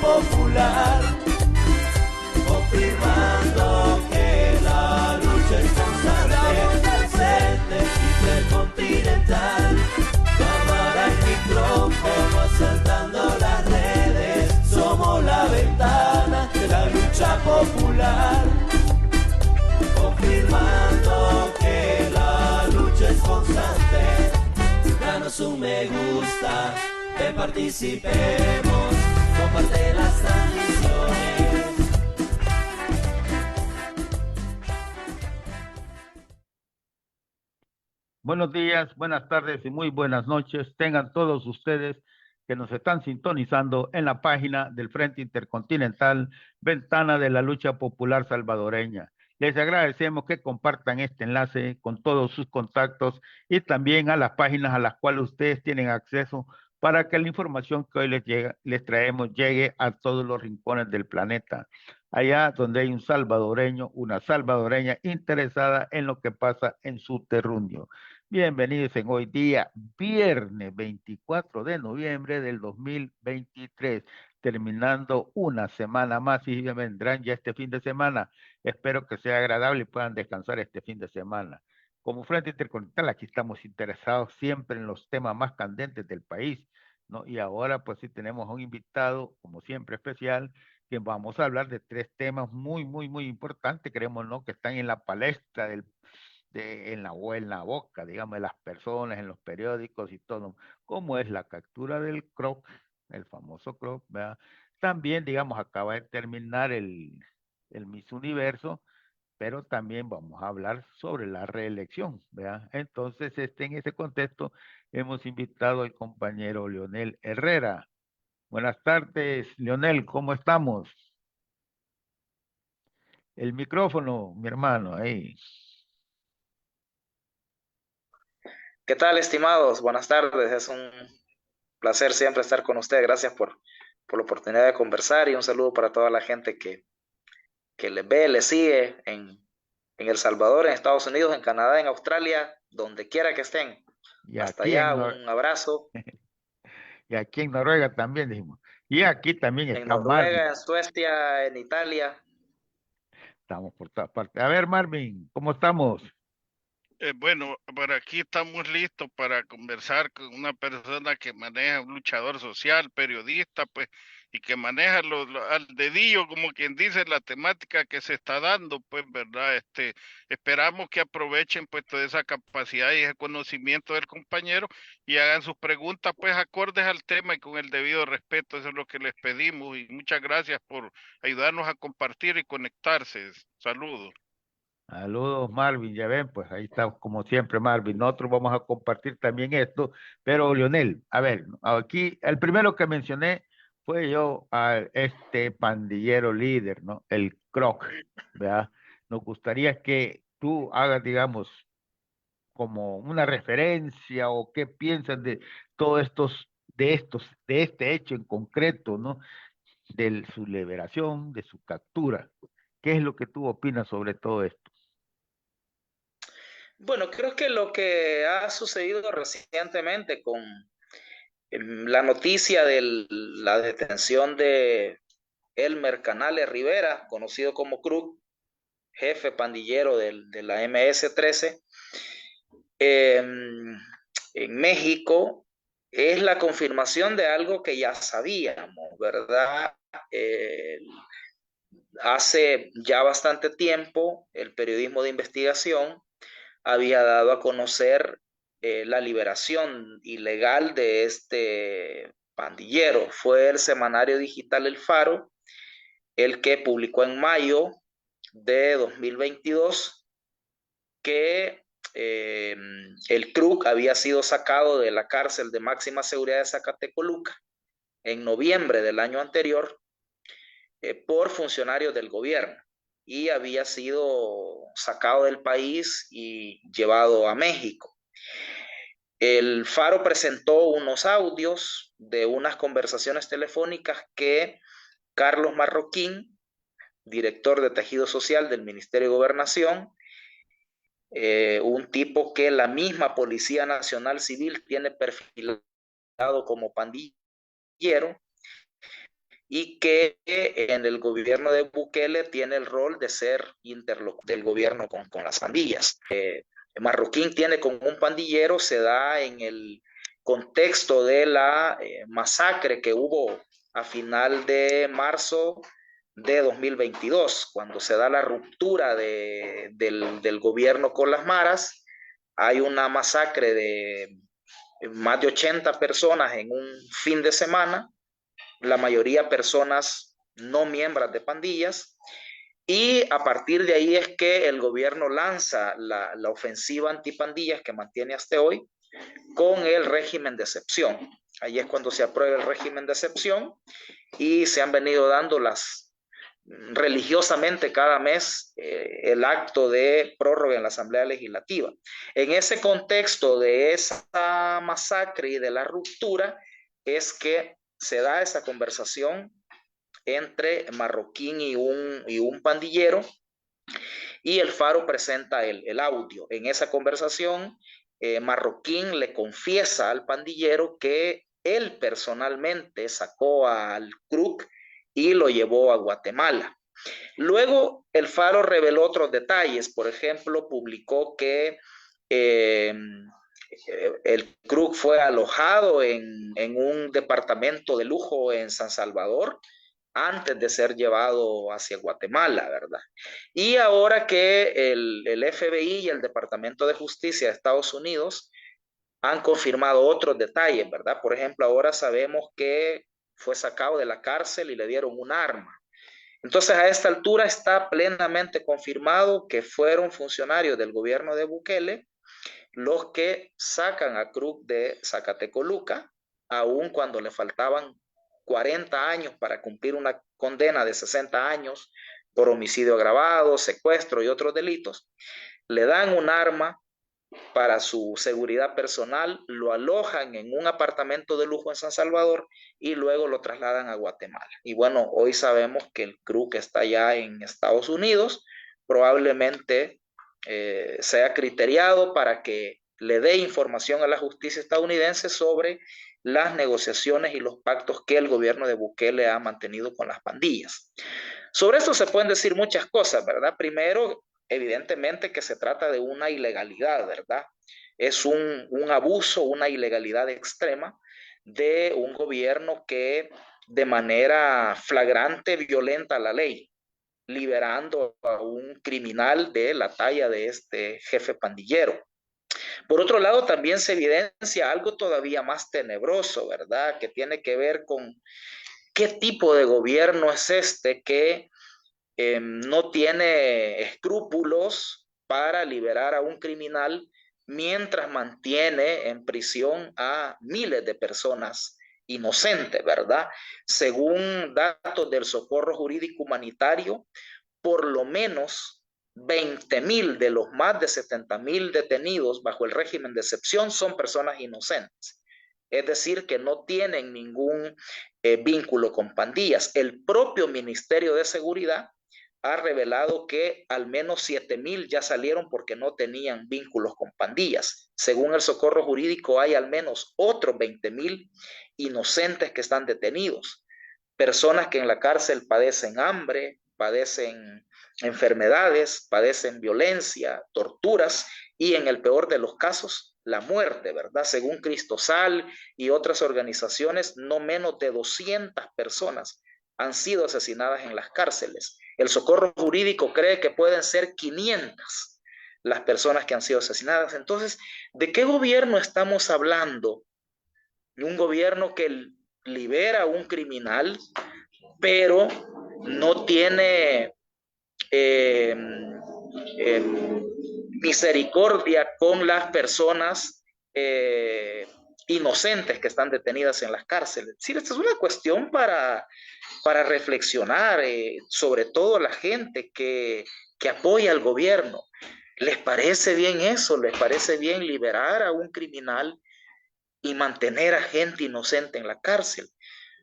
popular, confirmando que la lucha es constante, presente intercontinental, cámara y micrófono asaltando las redes, somos la ventana de la lucha popular, confirmando que la lucha es constante. Danos un me gusta, que participemos, comparte las transmisiones. Buenos días, buenas tardes y muy buenas noches. Tengan todos ustedes que nos están sintonizando en la página del Frente Intercontinental, Ventana de la Lucha Popular Salvadoreña. Les agradecemos que compartan este enlace con todos sus contactos y también a las páginas a las cuales ustedes tienen acceso para que la información que hoy les traemos llegue a todos los rincones del planeta. Allá donde hay un salvadoreño, una salvadoreña interesada en lo que pasa en su terruño. Bienvenidos en hoy día, viernes 24 de noviembre del 2023, terminando una semana más y ya vendrán ya este fin de semana. Espero que sea agradable y puedan descansar este fin de semana. Como Frente Intercontinental, aquí estamos interesados siempre en los temas más candentes del país, ¿no? Y ahora pues sí tenemos un invitado, como siempre, especial, que vamos a hablar de tres temas muy importantes, creemos, ¿no? Que están en la palestra en la boca, digamos, de las personas, en los periódicos y todo, como es la captura del Croc, el famoso Croc, ¿verdad? También, digamos, acaba de terminar el Miss Universo, pero también vamos a hablar sobre la reelección, ¿verdad? Entonces, en ese contexto, hemos invitado al compañero Leonel Herrera. Buenas tardes, Leonel, ¿cómo estamos? El micrófono, mi hermano, ahí. ¿Qué tal, estimados? Buenas tardes. Es un placer siempre estar con ustedes. Gracias por la oportunidad de conversar y un saludo para toda la gente que les ve, les sigue en El Salvador, en Estados Unidos, en Canadá, en Australia, donde quiera que estén. Y Hasta aquí allá, un abrazo. y aquí en Noruega también, dijimos. Y aquí también En está Noruega, Marvin. en Suecia, en Italia. Estamos por todas partes. A ver, Marvin, ¿cómo estamos? Bueno, por aquí estamos listos para conversar con una persona que maneja un luchador social, periodista, pues, y que maneja al dedillo, como quien dice, la temática que se está dando, pues, ¿verdad? Esperamos que aprovechen, pues, toda esa capacidad y ese conocimiento del compañero y hagan sus preguntas, pues, acordes al tema y con el debido respeto. Eso es lo que les pedimos y muchas gracias por ayudarnos a compartir y conectarse. Saludos. Saludos, Marvin. Ya ven, pues ahí está, como siempre, Marvin. Nosotros vamos a compartir también esto. Pero, Leonel, a ver, aquí el primero que mencioné fue yo a este pandillero líder, ¿no? El Croc, ¿verdad? Nos gustaría que tú hagas, digamos, como una referencia o qué piensas de todos de este hecho en concreto, ¿no? De su liberación, de su captura. ¿Qué es lo que tú opinas sobre todo esto? Bueno, creo que lo que ha sucedido recientemente con la noticia de la detención de Elmer Canales Rivera, conocido como Cruz, jefe pandillero de la MS-13, en México, es la confirmación de algo que ya sabíamos, ¿verdad? Eh, Hace ya bastante tiempo, el periodismo de investigación había dado a conocer la liberación ilegal de este pandillero. Fue el semanario digital El Faro el que publicó en mayo de 2022 que el Krug había sido sacado de la cárcel de máxima seguridad de Zacatecoluca en noviembre del año anterior por funcionarios del gobierno y había sido sacado del país y llevado a México. El Faro presentó unos audios de unas conversaciones telefónicas que Carlos Marroquín, director de Tejido Social del Ministerio de Gobernación, un tipo que la misma Policía Nacional Civil tiene perfilado como pandillero, y que en el gobierno de Bukele tiene el rol de ser interlocutor del gobierno con las pandillas. Marroquín tiene con un pandillero, se da en el contexto de la masacre que hubo a final de marzo de 2022, cuando se da la ruptura del gobierno con las maras. Hay una masacre de más de 80 personas en un fin de semana, la mayoría personas no miembros de pandillas, y a partir de ahí es que el gobierno lanza la ofensiva antipandillas que mantiene hasta hoy con el régimen de excepción. Ahí es cuando se aprueba el régimen de excepción y se han venido dando religiosamente cada mes el acto de prórroga en la Asamblea Legislativa. En ese contexto de esa masacre y de la ruptura es que se da esa conversación entre Marroquín y un pandillero, y el Faro presenta el audio. En esa conversación, Marroquín le confiesa al pandillero que él personalmente sacó al Kruk y lo llevó a Guatemala. Luego, el Faro reveló otros detalles. Por ejemplo, publicó que el Kruk fue alojado en un departamento de lujo en San Salvador antes de ser llevado hacia Guatemala, ¿verdad? Y ahora que el FBI y el Departamento de Justicia de Estados Unidos han confirmado otros detalles, ¿verdad? Por ejemplo, ahora sabemos que fue sacado de la cárcel y le dieron un arma. Entonces, a esta altura está plenamente confirmado que fueron funcionarios del gobierno de Bukele los que sacan a Kruk de Zacatecoluca, aun cuando le faltaban 40 años para cumplir una condena de 60 años por homicidio agravado, secuestro y otros delitos. Le dan un arma para su seguridad personal, lo alojan en un apartamento de lujo en San Salvador y luego lo trasladan a Guatemala. Y bueno, hoy sabemos que el Kruk está ya en Estados Unidos, probablemente sea criteriado para que le dé información a la justicia estadounidense sobre las negociaciones y los pactos que el gobierno de Bukele ha mantenido con las pandillas. Sobre esto se pueden decir muchas cosas, ¿verdad? Primero, evidentemente que se trata de una ilegalidad, ¿verdad? Es un abuso, una ilegalidad extrema de un gobierno que de manera flagrante violenta la ley, liberando a un criminal de la talla de este jefe pandillero. Por otro lado, también se evidencia algo todavía más tenebroso, ¿verdad? Que tiene que ver con qué tipo de gobierno es este que no tiene escrúpulos para liberar a un criminal mientras mantiene en prisión a miles de personas inocentes, ¿verdad? Según datos del Socorro Jurídico Humanitario, por lo menos 20,000 de los más de 70,000 detenidos bajo el régimen de excepción son personas inocentes. Es decir, que no tienen ningún vínculo con pandillas. El propio Ministerio de Seguridad ha revelado que al menos 7,000 ya salieron porque no tenían vínculos con pandillas. Según el Socorro Jurídico, hay al menos otros 20,000 inocentes que están detenidos. Personas que en la cárcel padecen hambre, padecen enfermedades, padecen violencia, torturas y en el peor de los casos, la muerte, ¿verdad? Según Cristosal y otras organizaciones, no menos de 200 personas han sido asesinadas en las cárceles. El Socorro Jurídico cree que pueden ser 500 las personas que han sido asesinadas. Entonces, ¿de qué gobierno estamos hablando? Un gobierno que libera a un criminal, pero no tiene misericordia con las personas inocentes que están detenidas en las cárceles. Sí, esta es una cuestión para reflexionar, sobre todo la gente que apoya al gobierno. ¿Les parece bien eso? ¿Les parece bien liberar a un criminal y mantener a gente inocente en la cárcel?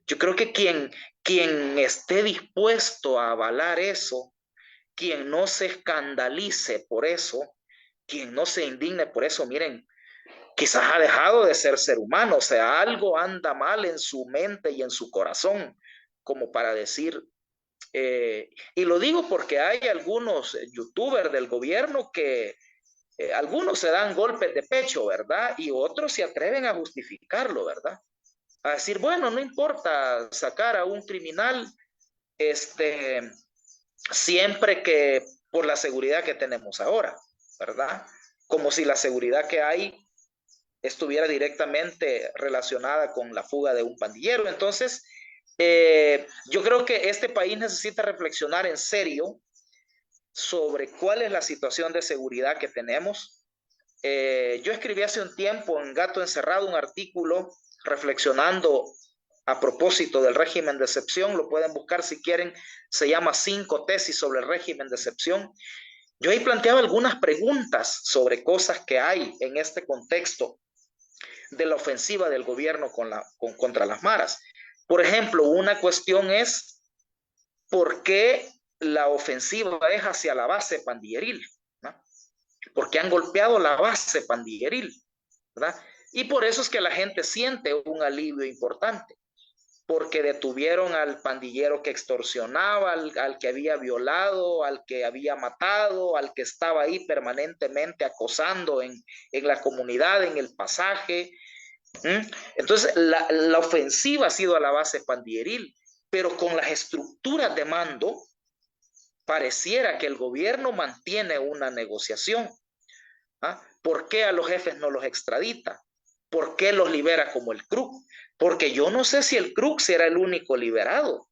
Yo creo que quien esté dispuesto a avalar eso, quien no se escandalice por eso, quien no se indigne por eso, miren, quizás ha dejado de ser humano, o sea, algo anda mal en su mente y en su corazón, como para decir, y lo digo porque hay algunos youtubers del gobierno que algunos se dan golpes de pecho, ¿verdad? Y otros se atreven a justificarlo, ¿verdad? A decir, bueno, no importa sacar a un criminal, siempre que por la seguridad que tenemos ahora, ¿verdad? Como si la seguridad que hay estuviera directamente relacionada con la fuga de un pandillero. Entonces, yo creo que este país necesita reflexionar en serio sobre cuál es la situación de seguridad que tenemos. Yo escribí hace un tiempo en Gato Encerrado un artículo reflexionando a propósito del régimen de excepción, lo pueden buscar si quieren, se llama 5 tesis sobre el régimen de excepción. Yo ahí planteaba algunas preguntas sobre cosas que hay en este contexto de la ofensiva del gobierno contra las maras. Por ejemplo, una cuestión es ¿por qué la ofensiva es hacia la base pandilleril? ¿No? Porque han golpeado la base pandilleril, ¿verdad? Y por eso es que la gente siente un alivio importante, porque detuvieron al pandillero que extorsionaba, al que había violado, al que había matado, al que estaba ahí permanentemente acosando en la comunidad, en el pasaje. Entonces, la ofensiva ha sido a la base pandilleril, pero con las estructuras de mando, pareciera que el gobierno mantiene una negociación. ¿Por qué a los jefes no los extradita? ¿Por qué los libera como el CRUC? Porque yo no sé si el CRUC será el único liberado,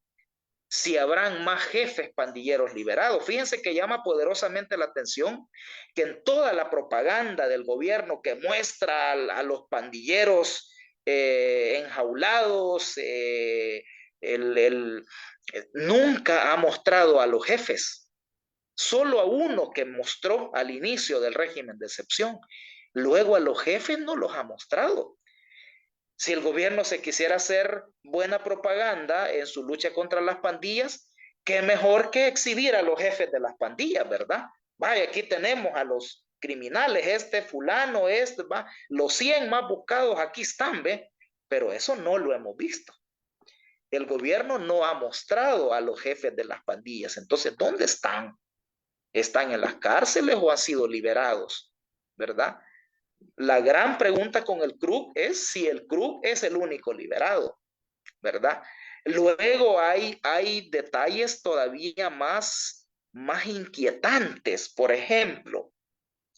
si habrán más jefes pandilleros liberados. Fíjense que llama poderosamente la atención que en toda la propaganda del gobierno que muestra a los pandilleros enjaulados, nunca ha mostrado a los jefes. Solo a uno que mostró al inicio del régimen de excepción. Luego a los jefes no los ha mostrado. Si el gobierno se quisiera hacer buena propaganda en su lucha contra las pandillas, qué mejor que exhibir a los jefes de las pandillas, ¿verdad? Vaya, aquí tenemos a los criminales, fulano, va, los 100 más buscados aquí están, ¿ve? Pero eso no lo hemos visto. El gobierno no ha mostrado a los jefes de las pandillas. Entonces, ¿dónde están? ¿Están en las cárceles o han sido liberados? ¿Verdad? La gran pregunta con el CRUC es si el CRUC es el único liberado, ¿verdad? Luego hay detalles todavía más inquietantes. Por ejemplo,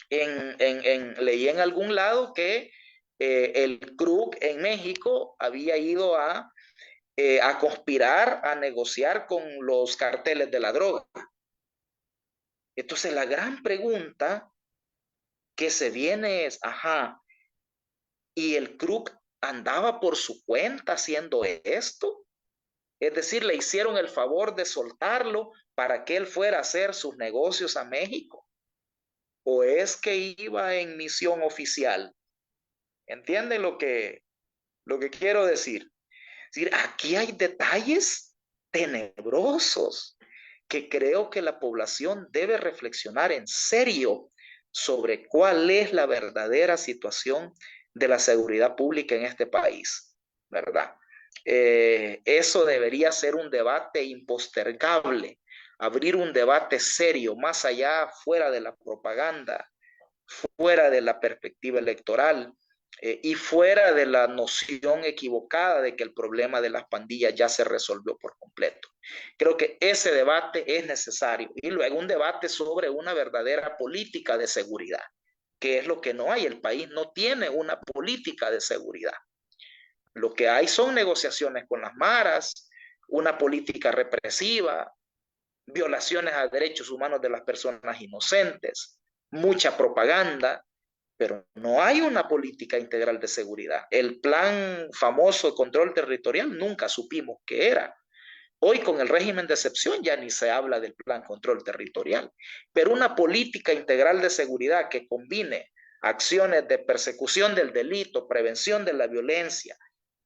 leí en algún lado que el CRUC en México había ido a conspirar, a negociar con los carteles de la droga. Entonces la gran pregunta que se viene es, ¿y el CRUC andaba por su cuenta haciendo esto? Es decir, le hicieron el favor de soltarlo para que él fuera a hacer sus negocios a México. ¿O es que iba en misión oficial? ¿Entienden lo que quiero decir? Es decir, aquí hay detalles tenebrosos que creo que la población debe reflexionar en serio sobre cuál es la verdadera situación de la seguridad pública en este país, ¿verdad? Eso debería ser un debate impostergable, abrir un debate serio, más allá, fuera de la propaganda, fuera de la perspectiva electoral y fuera de la noción equivocada de que el problema de las pandillas ya se resolvió por completo. Creo que ese debate es necesario. Y luego un debate sobre una verdadera política de seguridad, que es lo que no hay. El país no tiene una política de seguridad. Lo que hay son negociaciones con las maras, una política represiva, violaciones a derechos humanos de las personas inocentes, mucha propaganda, pero no hay una política integral de seguridad. El plan famoso de control territorial nunca supimos qué era. Hoy con el régimen de excepción ya ni se habla del plan control territorial, pero una política integral de seguridad que combine acciones de persecución del delito, prevención de la violencia,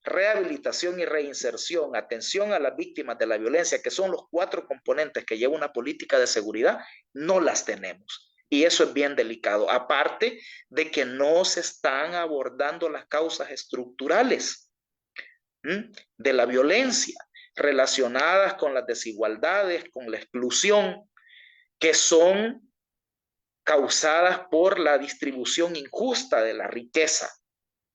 rehabilitación y reinserción, atención a las víctimas de la violencia, que son los 4 componentes que lleva una política de seguridad, no las tenemos. Y eso es bien delicado, aparte de que no se están abordando las causas estructurales de la violencia. relacionadas con las desigualdades, con la exclusión, que son causadas por la distribución injusta de la riqueza,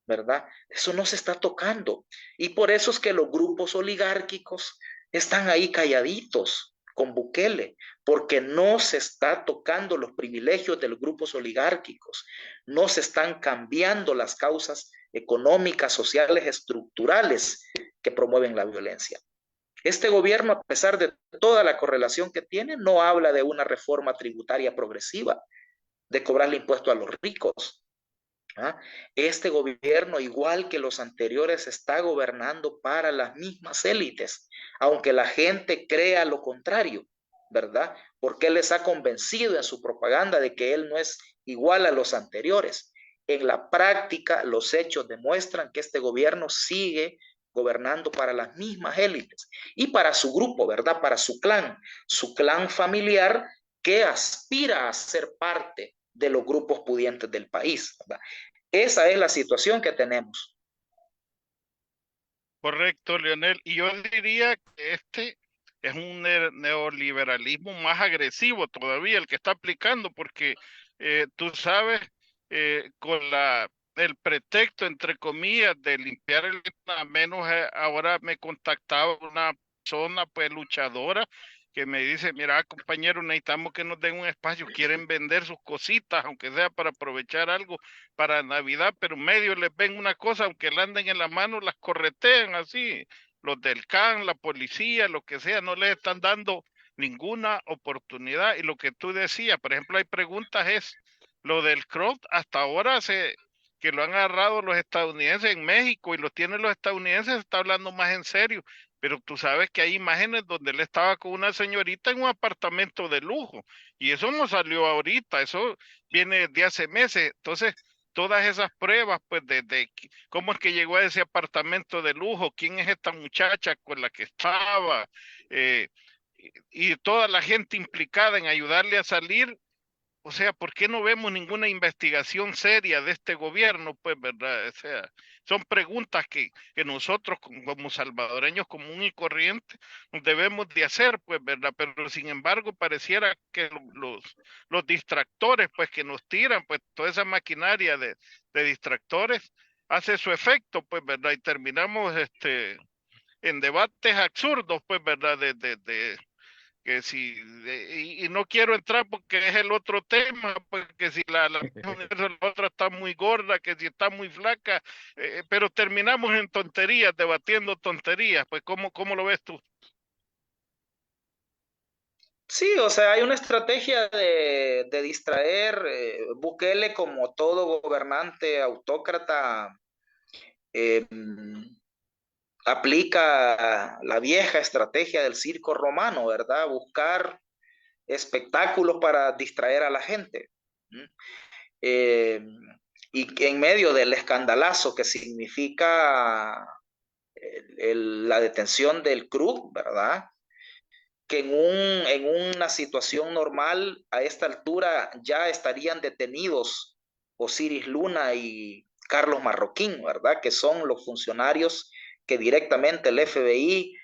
¿verdad? Eso no se está tocando. Y por eso es que los grupos oligárquicos están ahí calladitos con Bukele, porque no se está tocando los privilegios de los grupos oligárquicos, no se están cambiando las causas económicas, sociales, estructurales que promueven la violencia. Este gobierno, a pesar de toda la correlación que tiene, no habla de una reforma tributaria progresiva, de cobrarle impuesto a los ricos. Este gobierno, igual que los anteriores, está gobernando para las mismas élites, aunque la gente crea lo contrario, ¿verdad? Porque él les ha convencido en su propaganda de que él no es igual a los anteriores. En la práctica, los hechos demuestran que este gobierno sigue gobernando para las mismas élites y para su grupo, ¿verdad? Para su clan familiar que aspira a ser parte de los grupos pudientes del país, ¿verdad? Esa es la situación que tenemos. Correcto, Leonel. Y yo diría que este es un neoliberalismo más agresivo todavía el que está aplicando, porque tú sabes, con el pretexto, entre comillas, de limpiar el a menos, ahora me contactaba una persona pues luchadora que me dice, mira, compañero, necesitamos que nos den un espacio, quieren vender sus cositas, aunque sea para aprovechar algo para Navidad, pero medio les ven una cosa, aunque la anden en la mano, las corretean así, los del CAN, la policía, lo que sea, no les están dando ninguna oportunidad. Y lo que tú decías, por ejemplo, hay preguntas, es lo del CROT, hasta ahora que lo han agarrado los estadounidenses en México y lo tienen los estadounidenses, se está hablando más en serio, pero tú sabes que hay imágenes donde él estaba con una señorita en un apartamento de lujo, y eso no salió ahorita, eso viene de hace meses. Entonces, todas esas pruebas, pues, de cómo es que llegó a ese apartamento de lujo, quién es esta muchacha con la que estaba, eh, y toda la gente implicada en ayudarle a salir. O sea, ¿por qué no vemos ninguna investigación seria de este gobierno? Pues, ¿verdad? O sea, son preguntas que nosotros como salvadoreños común y corriente nos debemos de hacer, pues, ¿verdad? Pero sin embargo, pareciera que los distractores, pues, que nos tiran, pues, toda esa maquinaria de distractores hace su efecto, pues, ¿verdad? Y terminamos en debates absurdos, pues, ¿verdad? Que si, y no quiero entrar porque es el otro tema, porque si la otra está muy gorda, que si está muy flaca, pero terminamos en tonterías, debatiendo tonterías, pues ¿cómo lo ves tú? Sí, o sea, hay una estrategia de distraer. Bukele, como todo gobernante autócrata, eh, aplica la vieja estrategia del circo romano, ¿verdad? Buscar espectáculos para distraer a la gente. Eh, y que en medio del escandalazo que significa la detención del CRUC, ¿verdad? Que en una situación normal, a esta altura, ya estarían detenidos Osiris Luna y Carlos Marroquín, ¿verdad? Que son los funcionarios que directamente el FBI,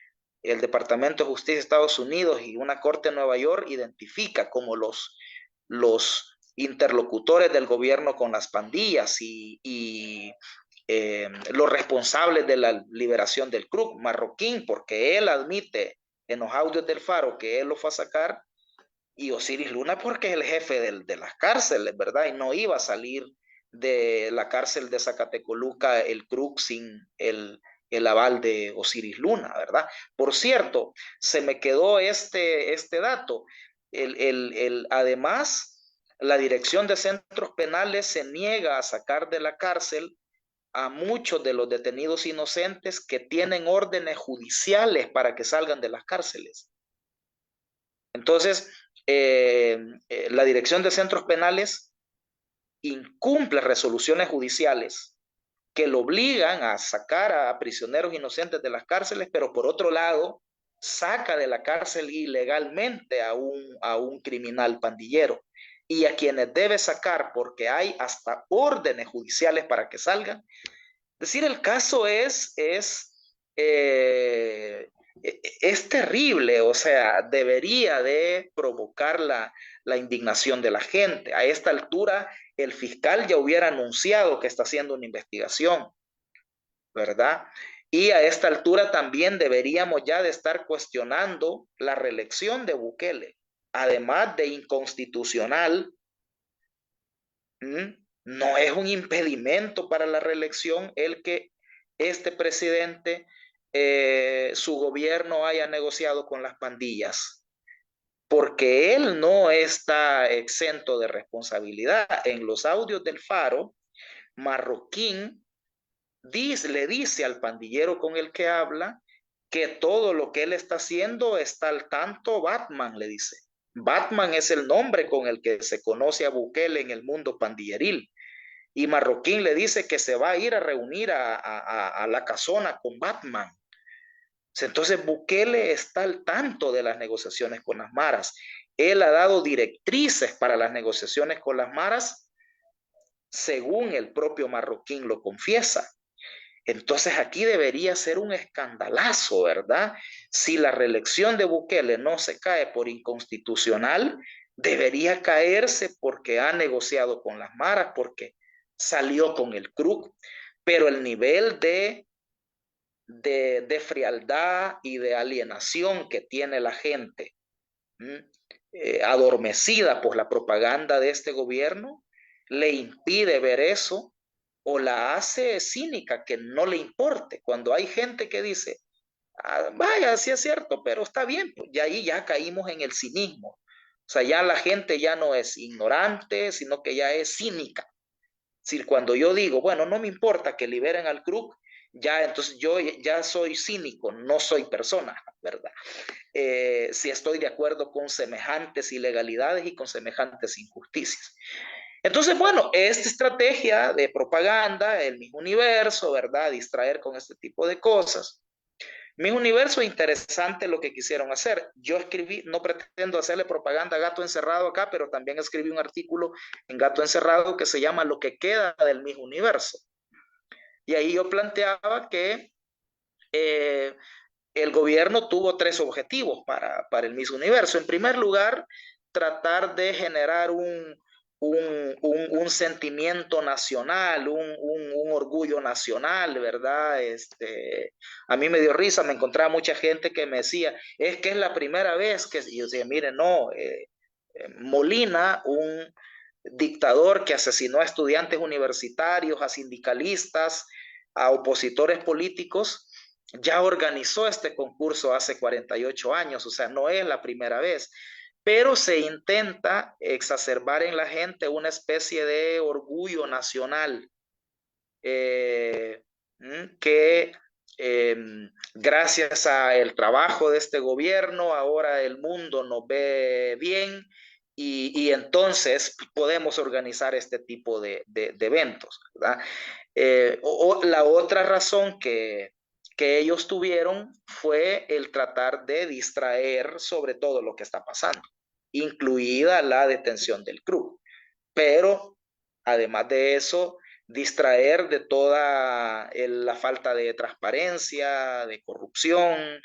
el Departamento de Justicia de Estados Unidos y una corte de Nueva York identifica como los interlocutores del gobierno con las pandillas y los responsables de la liberación del CRUC. Marroquín, porque él admite en los audios del Faro que él lo fue a sacar, y Osiris Luna porque es el jefe de las cárceles, ¿verdad? Y no iba a salir de la cárcel de Zacatecoluca el CRUC sin el aval de Osiris Luna, ¿verdad? Por cierto, se me quedó este dato. Además, la Dirección de Centros Penales se niega a sacar de la cárcel a muchos de los detenidos inocentes que tienen órdenes judiciales para que salgan de las cárceles. Entonces, la Dirección de Centros Penales incumple resoluciones judiciales que lo obligan a sacar a prisioneros inocentes de las cárceles, pero por otro lado, saca de la cárcel ilegalmente a un criminal pandillero, y a quienes debe sacar porque hay hasta órdenes judiciales para que salgan. Es decir, el caso es Es terrible, o sea, debería de provocar la indignación de la gente. A esta altura, el fiscal ya hubiera anunciado que está haciendo una investigación, ¿verdad? Y a esta altura también deberíamos ya de estar cuestionando la reelección de Bukele, además de inconstitucional. No es un impedimento para la reelección el que este presidente, su gobierno haya negociado con las pandillas, porque él no está exento de responsabilidad. En los audios del Faro, Marroquín le dice al pandillero con el que habla que todo lo que él está haciendo está al tanto Batman, le dice. Batman es el nombre con el que se conoce a Bukele en el mundo pandilleril. Y Marroquín le dice que se va a ir a reunir a la casona con Batman. Entonces Bukele está al tanto de las negociaciones con las maras. Él ha dado directrices para las negociaciones con las maras, según el propio Marroquín lo confiesa. Entonces aquí debería ser un escandalazo, ¿verdad? Si la reelección de Bukele no se cae por inconstitucional, debería caerse porque ha negociado con las maras, porque salió con el CRUC, pero el nivel de frialdad y de alienación que tiene la gente, adormecida por la propaganda de este gobierno, le impide ver eso o la hace cínica, que no le importe. Cuando hay gente que dice, vaya, sí es cierto, pero está bien, pues, y ahí ya caímos en el cinismo. O sea, ya la gente ya no es ignorante, sino que ya es cínica. Si cuando yo digo, bueno, no me importa que liberen al CRUC, ya entonces yo ya soy cínico, no soy persona, ¿verdad? Si estoy de acuerdo con semejantes ilegalidades y con semejantes injusticias. Entonces, bueno, esta estrategia de propaganda, el mismo universo, ¿verdad? Distraer con este tipo de cosas. Mi universo, interesante lo que quisieron hacer. Yo escribí, no pretendo hacerle propaganda a Gato Encerrado acá, pero también escribí un artículo en Gato Encerrado que se llama Lo que queda del mismo universo. Y ahí yo planteaba que el gobierno tuvo 3 objetivos para el Miss Universo. En primer lugar, tratar de generar un sentimiento nacional, un orgullo nacional, ¿verdad? A mí me dio risa, me encontraba mucha gente que me decía, es que es la primera vez que, y yo decía, mire, no, Molina, un dictador que asesinó a estudiantes universitarios, a sindicalistas, a opositores políticos, ya organizó este concurso hace 48 años, o sea, no es la primera vez, pero se intenta exacerbar en la gente una especie de orgullo nacional que gracias al trabajo de este gobierno ahora el mundo nos ve bien y entonces podemos organizar este tipo de eventos, ¿verdad? La otra razón que ellos tuvieron fue el tratar de distraer sobre todo lo que está pasando, incluida la detención del CRUC. Pero además de eso, distraer de toda la falta de transparencia, de corrupción,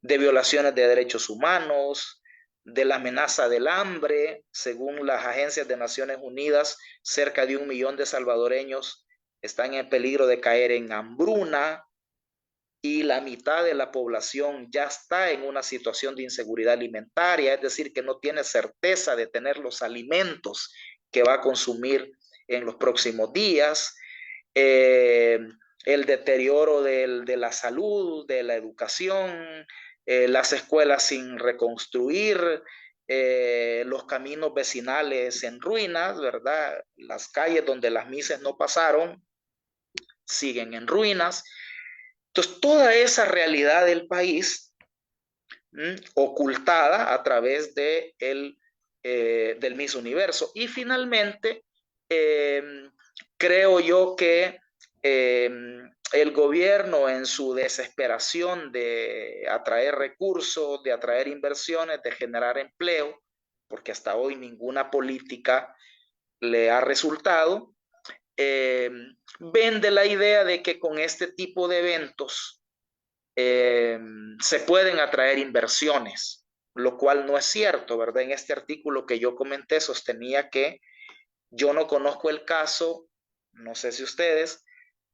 de violaciones de derechos humanos, de la amenaza del hambre. Según las agencias de Naciones Unidas, cerca de 1 millón de salvadoreños están en peligro de caer en hambruna y la mitad de la población ya está en una situación de inseguridad alimentaria, es decir, que no tiene certeza de tener los alimentos que va a consumir en los próximos días. El deterioro de la salud, de la educación, las escuelas sin reconstruir, los caminos vecinales en ruinas, ¿verdad? Las calles donde las misas no pasaron siguen en ruinas. Entonces, toda esa realidad del país ocultada a través del Miss Universo. Y finalmente, creo yo que el gobierno, en su desesperación de atraer recursos, de atraer inversiones, de generar empleo, porque hasta hoy ninguna política le ha resultado, vende la idea de que con este tipo de eventos se pueden atraer inversiones, lo cual no es cierto, ¿verdad? En este artículo que yo comenté sostenía que yo no conozco el caso, no sé si ustedes,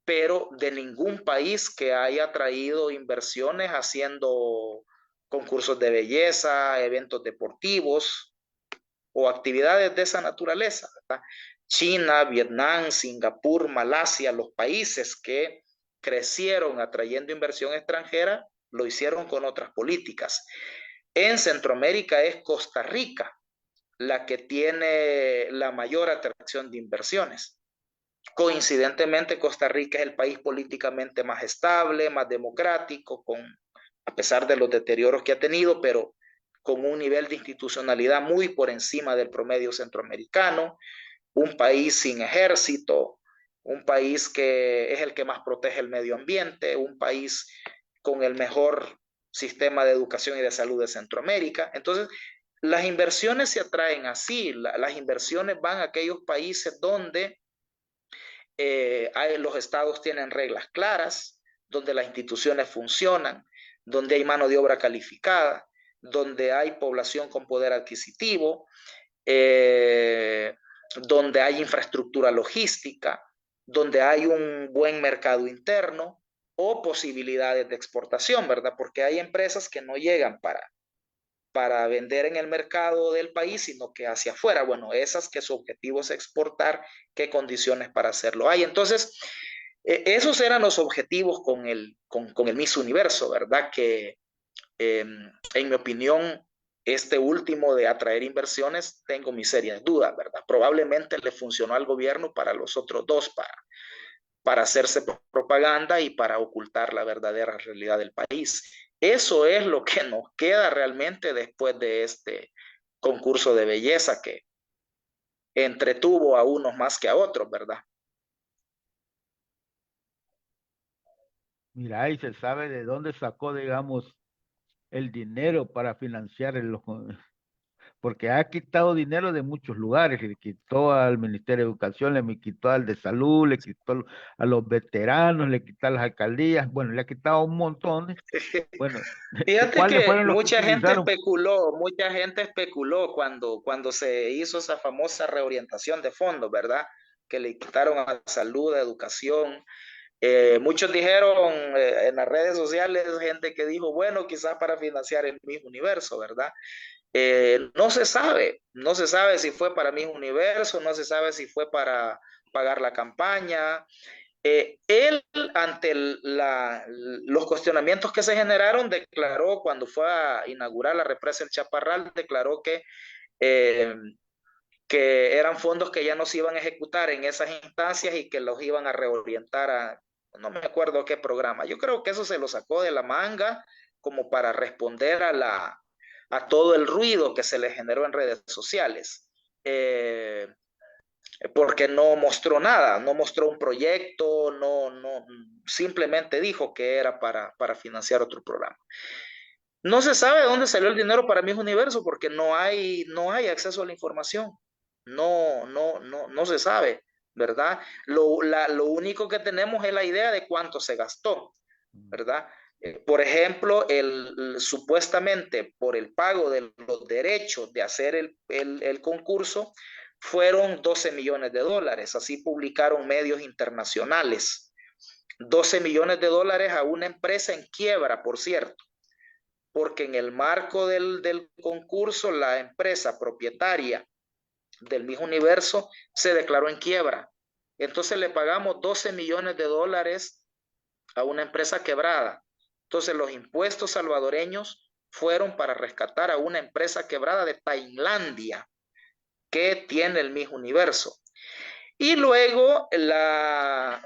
pero de ningún país que haya traído inversiones haciendo concursos de belleza, eventos deportivos o actividades de esa naturaleza, ¿verdad? China, Vietnam, Singapur, Malasia, los países que crecieron atrayendo inversión extranjera, lo hicieron con otras políticas. En Centroamérica es Costa Rica la que tiene la mayor atracción de inversiones. Coincidentemente, Costa Rica es el país políticamente más estable, más democrático, a pesar de los deterioros que ha tenido, pero con un nivel de institucionalidad muy por encima del promedio centroamericano, un país sin ejército, un país que es el que más protege el medio ambiente, un país con el mejor sistema de educación y de salud de Centroamérica. Entonces, las inversiones se atraen así, las inversiones van a aquellos países donde los estados tienen reglas claras, donde las instituciones funcionan, donde hay mano de obra calificada, donde hay población con poder adquisitivo, donde hay infraestructura logística, donde hay un buen mercado interno o posibilidades de exportación, ¿verdad? Porque hay empresas que no llegan para vender en el mercado del país, sino que hacia afuera. Bueno, esas que su objetivo es exportar, ¿qué condiciones para hacerlo hay? Entonces, esos eran los objetivos con el Miss Universo, ¿verdad? Que en mi opinión, este último de atraer inversiones, tengo mis serias dudas, ¿verdad? Probablemente le funcionó al gobierno para los otros dos, para hacerse propaganda y para ocultar la verdadera realidad del país. Eso es lo que nos queda realmente después de este concurso de belleza que entretuvo a unos más que a otros, ¿verdad? Mira, y se sabe de dónde sacó, digamos, el dinero para financiar porque ha quitado dinero de muchos lugares, le quitó al Ministerio de Educación, le quitó al de Salud, le quitó a los veteranos, le quitó a las alcaldías, bueno, le ha quitado un montón. Bueno, Fíjate ¿cuáles que fueron los que mucha utilizaron? gente especuló cuando se hizo esa famosa reorientación de fondos, ¿verdad? Que le quitaron a salud, a educación. Muchos dijeron en las redes sociales, gente que dijo, bueno, quizás para financiar el mismo universo, ¿verdad? No se sabe si fue para Miss Universo, no se sabe si fue para pagar la campaña. Él, ante los cuestionamientos que se generaron, declaró cuando fue a inaugurar la represa El Chaparral, declaró eh, que eran fondos que ya no se iban a ejecutar en esas instancias y que los iban a reorientar no me acuerdo qué programa. Yo creo que eso se lo sacó de la manga como para responder a todo el ruido que se le generó en redes sociales. Porque no mostró nada, no mostró un proyecto, simplemente dijo que era para financiar otro programa. No se sabe de dónde salió el dinero para Miss Universo porque no hay acceso a la información. No se sabe, ¿verdad? Lo único que tenemos es la idea de cuánto se gastó, ¿verdad? Por ejemplo, supuestamente por el pago de los derechos de hacer el concurso, fueron 12 millones de dólares. Así publicaron medios internacionales. 12 millones de dólares a una empresa en quiebra, por cierto, porque en el marco del concurso, la empresa propietaria del Miss Universo se declaró en quiebra. Entonces le pagamos 12 millones de dólares a una empresa quebrada. Entonces los impuestos salvadoreños fueron para rescatar a una empresa quebrada de Tailandia que tiene el Miss Universo. Y luego la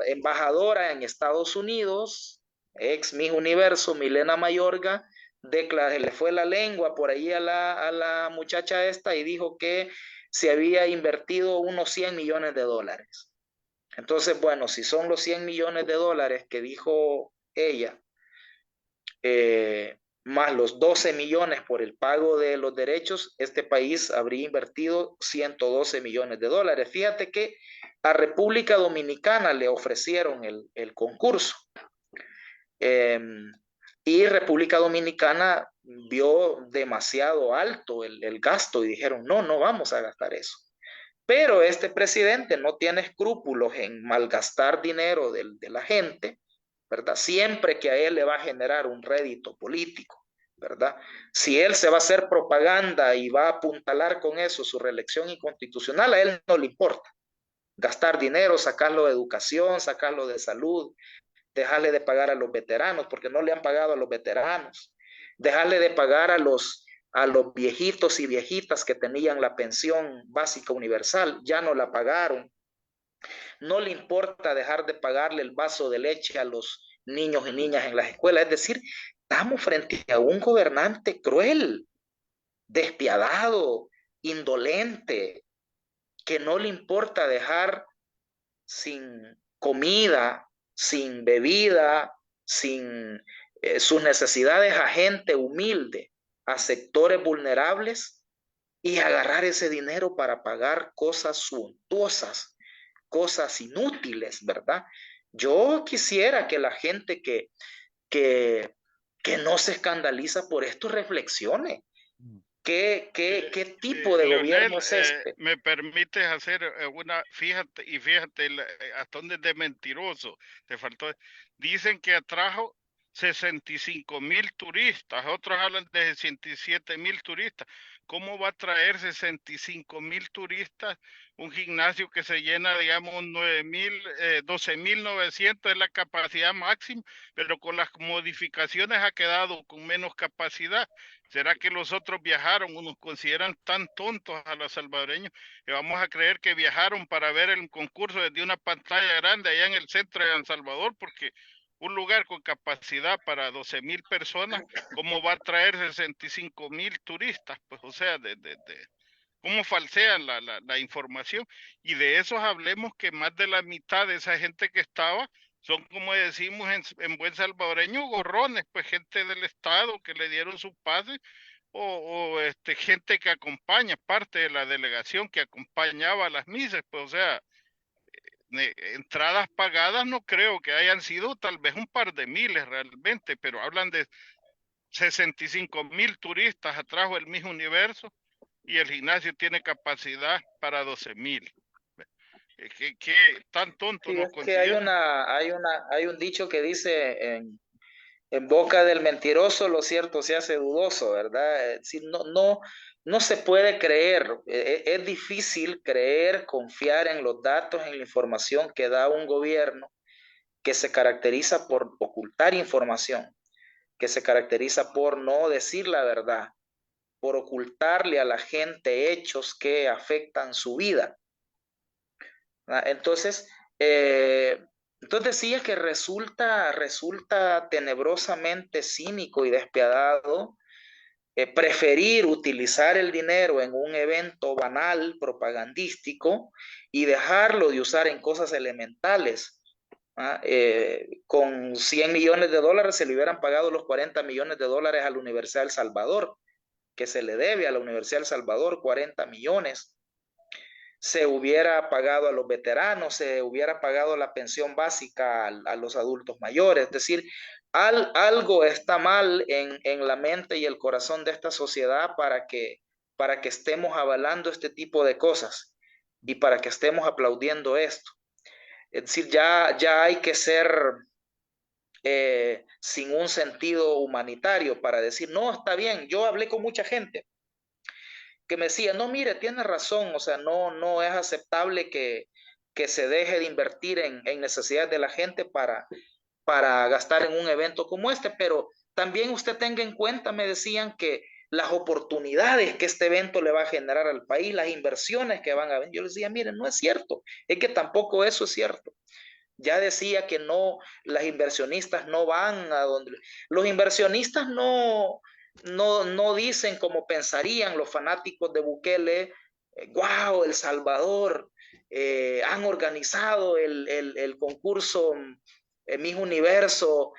embajadora en Estados Unidos, ex Miss Universo, Milena Mayorga, le fue la lengua por ahí a la muchacha esta y dijo que se había invertido unos 100 millones de dólares. Entonces, bueno, si son los 100 millones de dólares que dijo ella, más los 12 millones por el pago de los derechos, este país habría invertido 112 millones de dólares. Fíjate que a República Dominicana le ofrecieron el concurso. Y República Dominicana vio demasiado alto el gasto y dijeron, no, no vamos a gastar eso. Pero este presidente no tiene escrúpulos en malgastar dinero de la gente, ¿verdad? Siempre que a él le va a generar un rédito político, ¿verdad? Si él se va a hacer propaganda y va a apuntalar con eso su reelección inconstitucional, a él no le importa. Gastar dinero, sacarlo de educación, sacarlo de salud, dejarle de pagar a los veteranos, porque no le han pagado a los veteranos, dejarle de pagar a los viejitos y viejitas que tenían la pensión básica universal, ya no la pagaron. No le importa dejar de pagarle el vaso de leche a los niños y niñas en las escuelas. Es decir, estamos frente a un gobernante cruel, despiadado, indolente, que no le importa dejar sin comida, sin bebida, sin sus necesidades a gente humilde, a sectores vulnerables, y agarrar ese dinero para pagar cosas suntuosas, cosas inútiles, ¿verdad? Yo quisiera que la gente que no se escandaliza por esto reflexione. ¿Qué tipo de Leonel, gobierno es este? me permites hacer fíjate, hasta dónde es de mentiroso, te faltó. Dicen que atrajo 65,000 turistas, otros hablan de 67,000 turistas. ¿Cómo va a traer 65,000 turistas un gimnasio que se llena, digamos, 12,900 es la capacidad máxima, pero con las modificaciones ha quedado con menos capacidad? ¿Será que los otros viajaron o nos consideran tan tontos a los salvadoreños que vamos a creer que viajaron para ver el concurso desde una pantalla grande allá en el centro de San Salvador? Porque un lugar con capacidad para 12,000 personas, ¿cómo va a traer 65,000 turistas? Pues, o sea, cómo falsean la información. Y de esos hablemos que más de la mitad de esa gente que estaba son, como decimos en buen salvadoreño, gorrones, pues gente del Estado que le dieron su pase, o gente que acompaña, parte de la delegación que acompañaba a las misas, pues, o sea, entradas pagadas no creo que hayan sido, tal vez un par de miles realmente, pero hablan de 65,000 turistas atrajo el mismo universo y el gimnasio tiene capacidad para 12,000. ¿Qué tan tonto Sí, nos es que hay consideran? hay un dicho que dice en boca del mentiroso lo cierto se hace dudoso, ¿verdad? Es decir, no se puede creer, es difícil creer, confiar en los datos, en la información que da un gobierno que se caracteriza por ocultar información, que se caracteriza por no decir la verdad, por ocultarle a la gente hechos que afectan su vida. Entonces, entonces decía que resulta tenebrosamente cínico y despiadado preferir utilizar el dinero en un evento banal, propagandístico, y dejarlo de usar en cosas elementales. Con 100 millones de dólares se le hubieran pagado los 40 millones de dólares a la Universidad del Salvador, que se le debe a la Universidad del Salvador 40 millones. Se hubiera pagado a los veteranos, se hubiera pagado la pensión básica a los adultos mayores. Es decir, algo está mal en la mente y el corazón de esta sociedad para que estemos avalando este tipo de cosas y para que estemos aplaudiendo esto. Es decir, ya hay que ser sin un sentido humanitario para decir, no, está bien. Yo hablé con mucha gente que me decía, no, mire, tiene razón, o sea, no es aceptable que se deje de invertir en necesidades de la gente para gastar en un evento como este, pero también usted tenga en cuenta, me decían, que las oportunidades que este evento le va a generar al país, las inversiones que van a venir. Yo les decía, miren, no es cierto, es que tampoco eso es cierto. Ya decía que no, las inversionistas no van a donde... Los inversionistas no dicen como pensarían los fanáticos de Bukele, wow, El Salvador, han organizado el concurso Miss Universo,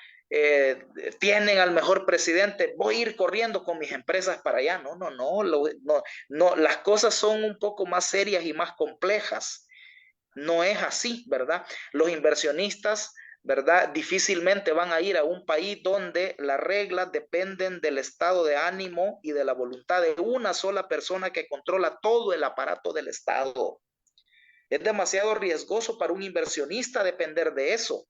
tienen al mejor presidente, voy a ir corriendo con mis empresas para allá. No, las cosas son un poco más serias y más complejas. No es así, ¿verdad? Los inversionistas ¿verdad? Difícilmente van a ir a un país donde las reglas dependen del estado de ánimo y de la voluntad de una sola persona que controla todo el aparato del Estado. Es demasiado riesgoso para un inversionista depender de eso,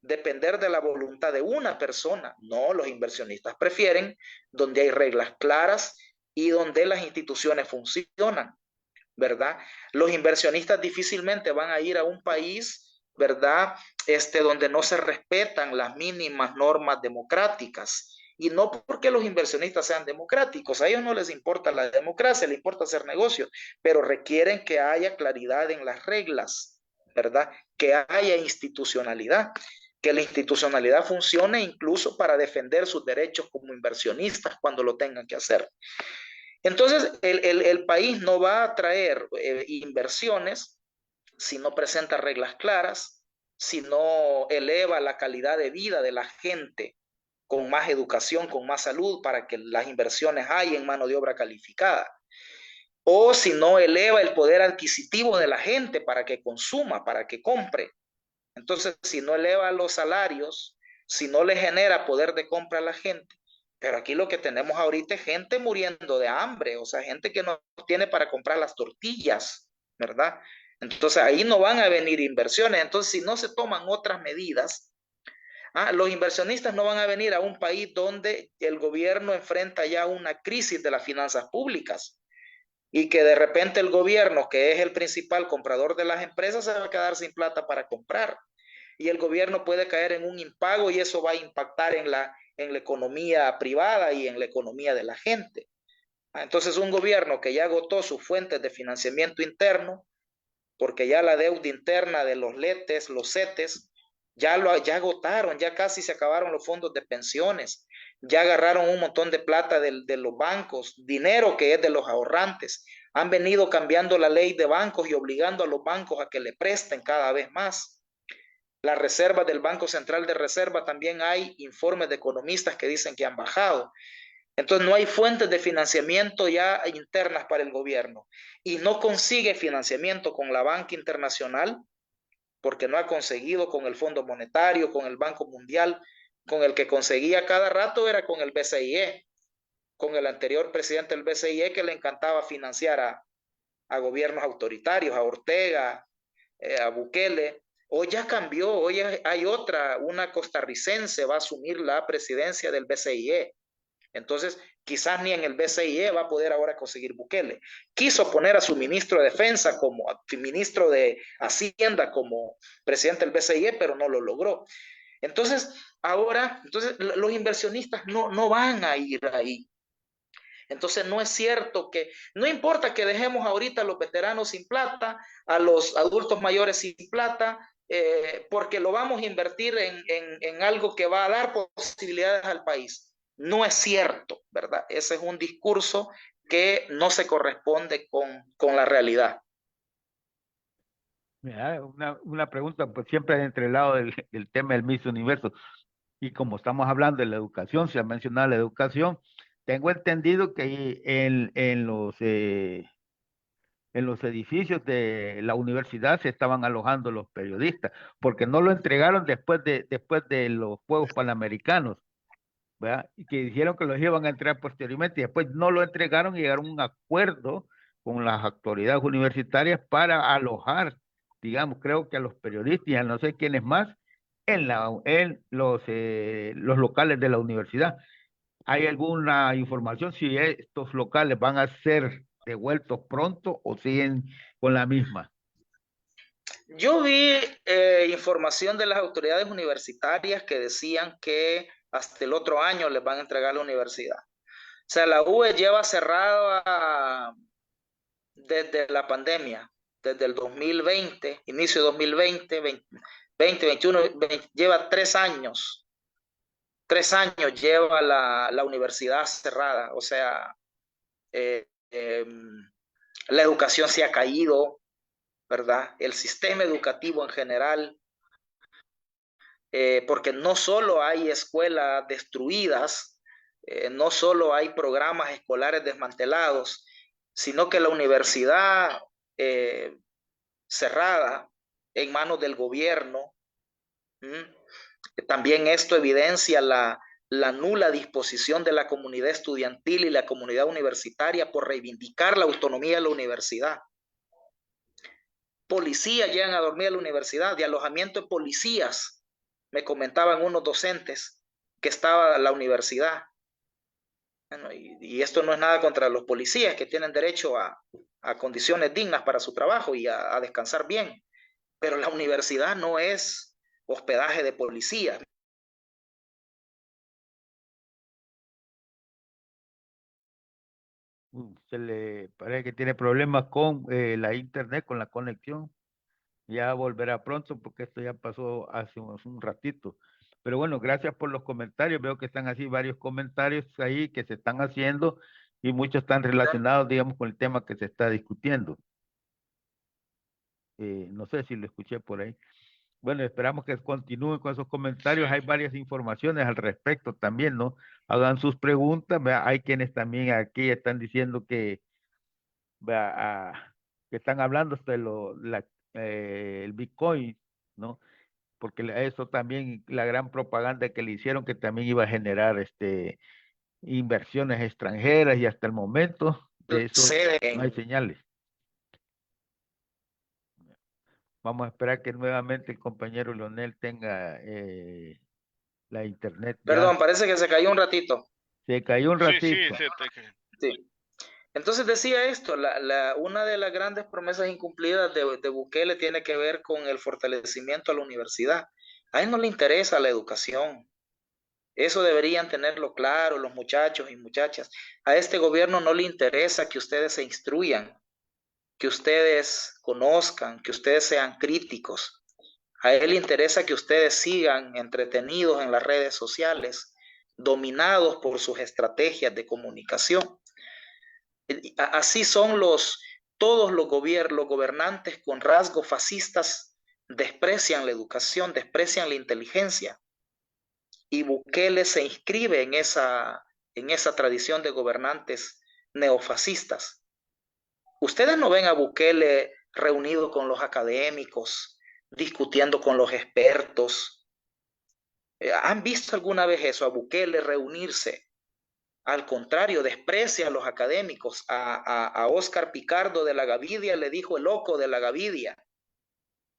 depender de la voluntad de una persona. No, los inversionistas prefieren donde hay reglas claras y donde las instituciones funcionan, ¿verdad? Los inversionistas difícilmente van a ir a un país, ¿verdad? Donde no se respetan las mínimas normas democráticas. Y no porque los inversionistas sean democráticos, a ellos no les importa la democracia, les importa hacer negocios, pero requieren que haya claridad en las reglas, ¿verdad? Que haya institucionalidad, que la institucionalidad funcione incluso para defender sus derechos como inversionistas cuando lo tengan que hacer. Entonces, el país no va a traer inversiones si no presenta reglas claras, si no eleva la calidad de vida de la gente con más educación, con más salud, para que las inversiones haya en mano de obra calificada. O si no eleva el poder adquisitivo de la gente para que consuma, para que compre. Entonces, si no eleva los salarios, si no le genera poder de compra a la gente, pero aquí lo que tenemos ahorita es gente muriendo de hambre, o sea, gente que no tiene para comprar las tortillas, ¿verdad? Entonces ahí no van a venir inversiones. Entonces, si no se toman otras medidas, los inversionistas no van a venir a un país donde el gobierno enfrenta ya una crisis de las finanzas públicas y que de repente el gobierno, que es el principal comprador de las empresas, se va a quedar sin plata para comprar. Y el gobierno puede caer en un impago y eso va a impactar en la economía privada y en la economía de la gente. Entonces, un gobierno que ya agotó sus fuentes de financiamiento interno, porque ya la deuda interna de los LETES, los CETES, ya agotaron, ya casi se acabaron los fondos de pensiones, ya agarraron un montón de plata de los bancos, dinero que es de los ahorrantes. Han venido cambiando la ley de bancos y obligando a los bancos a que le presten cada vez más. Las reservas del Banco Central de Reserva, también hay informes de economistas que dicen que han bajado. Entonces no hay fuentes de financiamiento ya internas para el gobierno y no consigue financiamiento con la banca internacional porque no ha conseguido con el Fondo Monetario, con el Banco Mundial. Con el que conseguía cada rato era con el BCIE, con el anterior presidente del BCIE, que le encantaba financiar a gobiernos autoritarios, a Ortega, a Bukele. Hoy ya cambió, hoy hay una costarricense va a asumir la presidencia del BCIE. Entonces, quizás ni en el BCIE va a poder ahora conseguir Bukele. Quiso poner a su ministro de Defensa como ministro de Hacienda como presidente del BCIE, pero no lo logró. Entonces, los inversionistas no van a ir ahí. Entonces no es cierto que, no importa que dejemos ahorita a los veteranos sin plata, a los adultos mayores sin plata, porque lo vamos a invertir en algo que va a dar posibilidades al país. No es cierto, ¿verdad? Ese es un discurso que no se corresponde con la realidad. Mira, una pregunta, pues siempre entre el lado del tema del Miss Universo. Y como estamos hablando de la educación, se ha mencionado la educación, tengo entendido que en los edificios de la universidad se estaban alojando los periodistas, porque no lo entregaron después de los Juegos Panamericanos, ¿verdad? Y que dijeron que los iban a entregar posteriormente, y después no lo entregaron y llegaron a un acuerdo con las autoridades universitarias para alojar, digamos, creo que a los periodistas y a no sé quiénes más, en los locales de la universidad. ¿Hay alguna información si estos locales van a ser devueltos pronto o siguen con la misma? Yo vi información de las autoridades universitarias que decían que hasta el otro año les van a entregar la universidad. O sea, la UE lleva cerrada desde la pandemia, desde el 2020, inicio de 2020, 2021, lleva 3 años. 3 años lleva la universidad cerrada. O sea, la educación se ha caído, ¿verdad? El sistema educativo en general, porque no solo hay escuelas destruidas, no solo hay programas escolares desmantelados, sino que la universidad cerrada en manos del gobierno, También esto evidencia la nula disposición de la comunidad estudiantil y la comunidad universitaria por reivindicar la autonomía de la universidad. Policías llegan a dormir a la universidad, de alojamiento de policías, me comentaban unos docentes que estaba la universidad. Bueno, y esto no es nada contra los policías que tienen derecho a condiciones dignas para su trabajo y a descansar bien, pero la universidad no es hospedaje de policías. Se le parece que tiene problemas con la internet, con la conexión. Ya volverá pronto porque esto ya pasó hace un ratito. Pero bueno, gracias por los comentarios. Veo que están así varios comentarios ahí que se están haciendo y muchos están relacionados, digamos, con el tema que se está discutiendo. No sé si lo escuché por ahí. Bueno, esperamos que continúen con esos comentarios. Hay varias informaciones al respecto también, ¿no? Hagan sus preguntas. ¿Vea? Hay quienes también aquí están diciendo que, ¿vea? Que están hablando de el Bitcoin, ¿no? Porque eso también, la gran propaganda que le hicieron, que también iba a generar inversiones extranjeras, y hasta el momento de eso no hay señales. Vamos a esperar que nuevamente el compañero Leonel tenga la internet. Perdón, parece que se cayó un ratito. Se cayó un ratito. Sí. Entonces decía esto, una de las grandes promesas incumplidas de Bukele tiene que ver con el fortalecimiento a la universidad. A él no le interesa la educación. Eso deberían tenerlo claro los muchachos y muchachas. A este gobierno no le interesa que ustedes se instruyan, que ustedes conozcan, que ustedes sean críticos. A él le interesa que ustedes sigan entretenidos en las redes sociales, dominados por sus estrategias de comunicación. Así son todos los gobernantes con rasgos fascistas desprecian la educación, desprecian la inteligencia. Y Bukele se inscribe en esa tradición de gobernantes neofascistas. Ustedes no ven a Bukele reunido con los académicos, discutiendo con los expertos. ¿Han visto alguna vez eso, a Bukele reunirse? Al contrario, desprecia a los académicos. A Óscar Picardo de la Gavidia le dijo el loco de la Gavidia.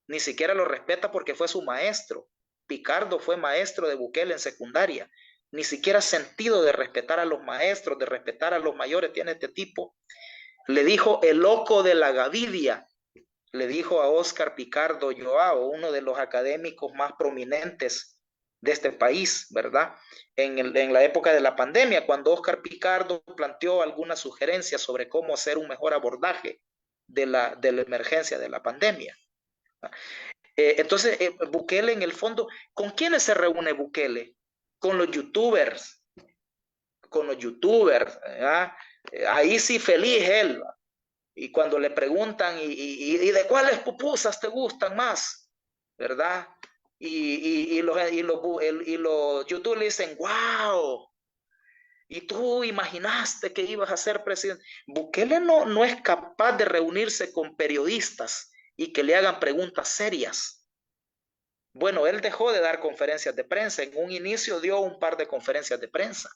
Ni siquiera lo respeta porque fue su maestro. Picardo fue maestro de Bukele en secundaria. Ni siquiera sentido de respetar a los maestros, de respetar a los mayores tiene este tipo. Le dijo el loco de la Gavidia. Le dijo a Óscar Picardo Joao, uno de los académicos más prominentes de este país, ¿verdad? En la época de la pandemia, cuando Óscar Picardo planteó algunas sugerencias sobre cómo hacer un mejor abordaje de la emergencia de la pandemia. Entonces, Bukele en el fondo, ¿con quiénes se reúne Bukele? Con los youtubers. Con los youtubers, ¿verdad? Ahí sí feliz él. Y cuando le preguntan, ¿y de cuáles pupusas te gustan más? ¿Verdad? Y los youtubers le dicen, wow, y tú imaginaste que ibas a ser presidente. Bukele no es capaz de reunirse con periodistas y que le hagan preguntas serias. Bueno, él dejó de dar conferencias de prensa. En un inicio dio un par de conferencias de prensa,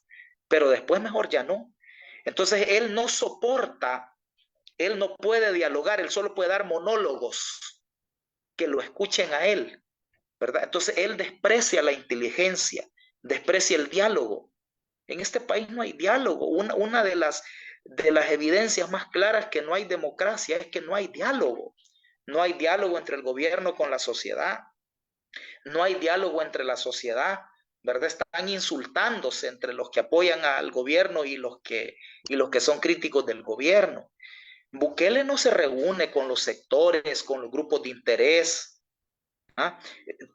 pero después mejor ya no. Entonces él no soporta, él no puede dialogar, él solo puede dar monólogos que lo escuchen a él, ¿verdad? Entonces él desprecia la inteligencia, desprecia el diálogo. En este país no hay diálogo. Una de las evidencias más claras que no hay democracia es que no hay diálogo. No hay diálogo entre el gobierno con la sociedad. No hay diálogo entre la sociedad, ¿verdad? Están insultándose entre los que apoyan al gobierno y los que son críticos del gobierno. Bukele no se reúne con los sectores, con los grupos de interés. ¿Ah?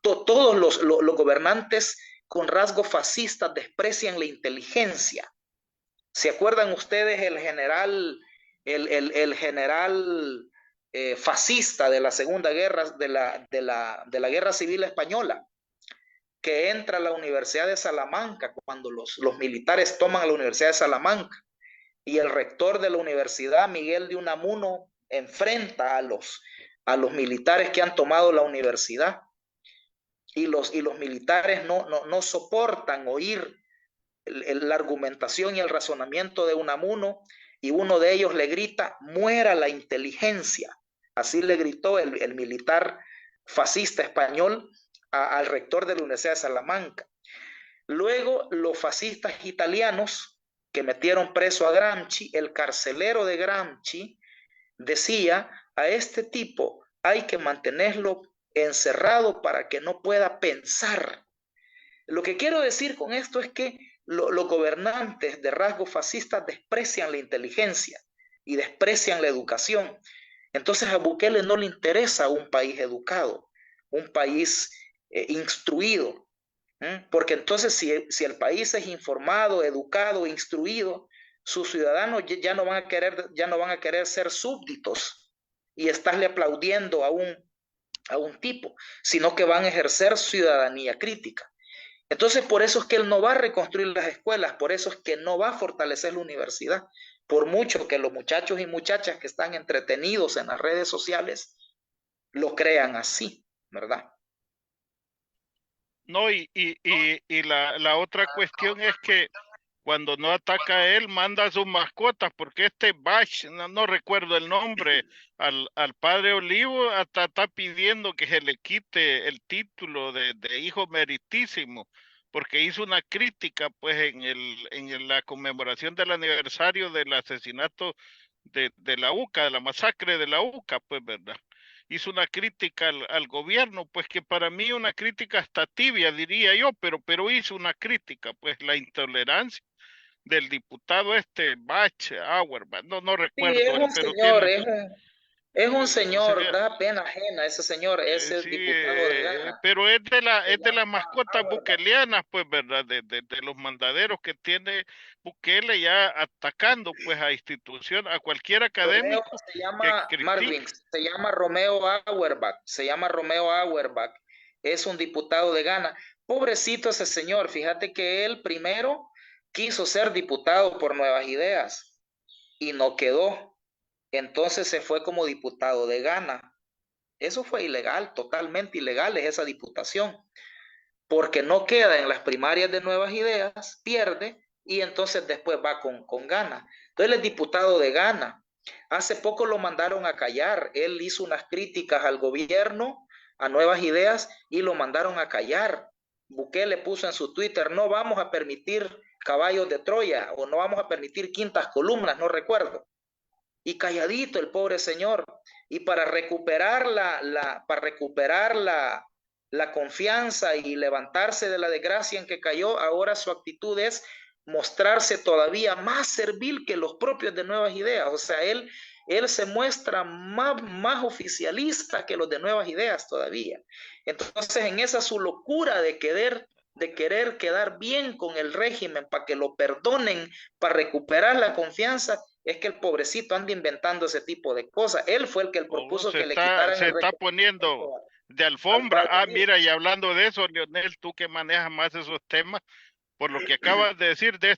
Todos los gobernantes con rasgos fascistas desprecian la inteligencia. ¿Se acuerdan ustedes el general fascista de la Segunda Guerra, de la Guerra Civil Española, que entra a la Universidad de Salamanca cuando los militares toman a la Universidad de Salamanca y el rector de la universidad, Miguel de Unamuno, enfrenta a los militares que han tomado la universidad? y los militares no soportan oír la argumentación y el razonamiento de Unamuno, y uno de ellos le grita: muera la inteligencia. Así le gritó el militar fascista español al rector de la Universidad de Salamanca. Luego los fascistas italianos que metieron preso a Gramsci, el carcelero de Gramsci decía: a este tipo hay que mantenerlo encerrado para que no pueda pensar. Lo que quiero decir con esto es que los gobernantes de rasgos fascistas desprecian la inteligencia y desprecian la educación. Entonces a Bukele no le interesa un país educado, un país instruido, porque entonces si el país es informado, educado, instruido, sus ciudadanos ya no van a querer ser súbditos y estarle aplaudiendo a un tipo, sino que van a ejercer ciudadanía crítica. Entonces, por eso es que él no va a reconstruir las escuelas, por eso es que no va a fortalecer la universidad, por mucho que los muchachos y muchachas que están entretenidos en las redes sociales lo crean así, ¿verdad? No, la otra cuestión es que cuando no ataca a él, manda a sus mascotas, porque este Bach, no recuerdo el nombre, al padre Olivo hasta está pidiendo que se le quite el título de hijo meritísimo, porque hizo una crítica pues en la conmemoración del aniversario del asesinato de la UCA, de la masacre de la UCA, pues, ¿verdad? Hizo una crítica al gobierno, pues que para mí una crítica hasta tibia, diría yo, pero hizo una crítica, pues la intolerancia del diputado Bach Auerbach, no Sí, recuerdo, es un pero señor, tiene, es un o señor, sea, da pena ajena ese señor, ese sí, diputado de Ghana, pero se es de las llama mascotas Auerbach. bukelianas, pues, ¿verdad? De los mandaderos que tiene Bukele ya atacando, pues, a institución, a cualquier Romeo académico se que llama critique. Marvin, se llama Romeo Auerbach, es un diputado de Ghana. Pobrecito ese señor, fíjate que él primero quiso ser diputado por Nuevas Ideas y no quedó. Entonces se fue como diputado de Ghana. Eso fue ilegal, totalmente ilegal es esa diputación, porque no queda en las primarias de Nuevas Ideas, pierde y entonces después va con Ghana. Entonces él es diputado de Ghana. Hace poco lo mandaron a callar. Él hizo unas críticas al gobierno, a Nuevas Ideas, y lo mandaron a callar. Bukele puso en su Twitter: no vamos a permitir caballos de Troya, o no vamos a permitir quintas columnas, no recuerdo. Y calladito el pobre señor. Y para recuperar la confianza y levantarse de la desgracia en que cayó, ahora su actitud es mostrarse todavía más servil que los propios de Nuevas Ideas. O sea, él se muestra más oficialista que los de Nuevas Ideas todavía. Entonces, en esa su locura de querer quedar bien con el régimen para que lo perdonen, para recuperar la confianza, es que el pobrecito anda inventando ese tipo de cosas. Él fue el que Oh, propuso que le quitaran se el está reconocimiento poniendo de al alfombra. padre Ah, Olivo. mira, y hablando de eso, Leonel, tú que manejas más esos temas, por lo que acabas de decir de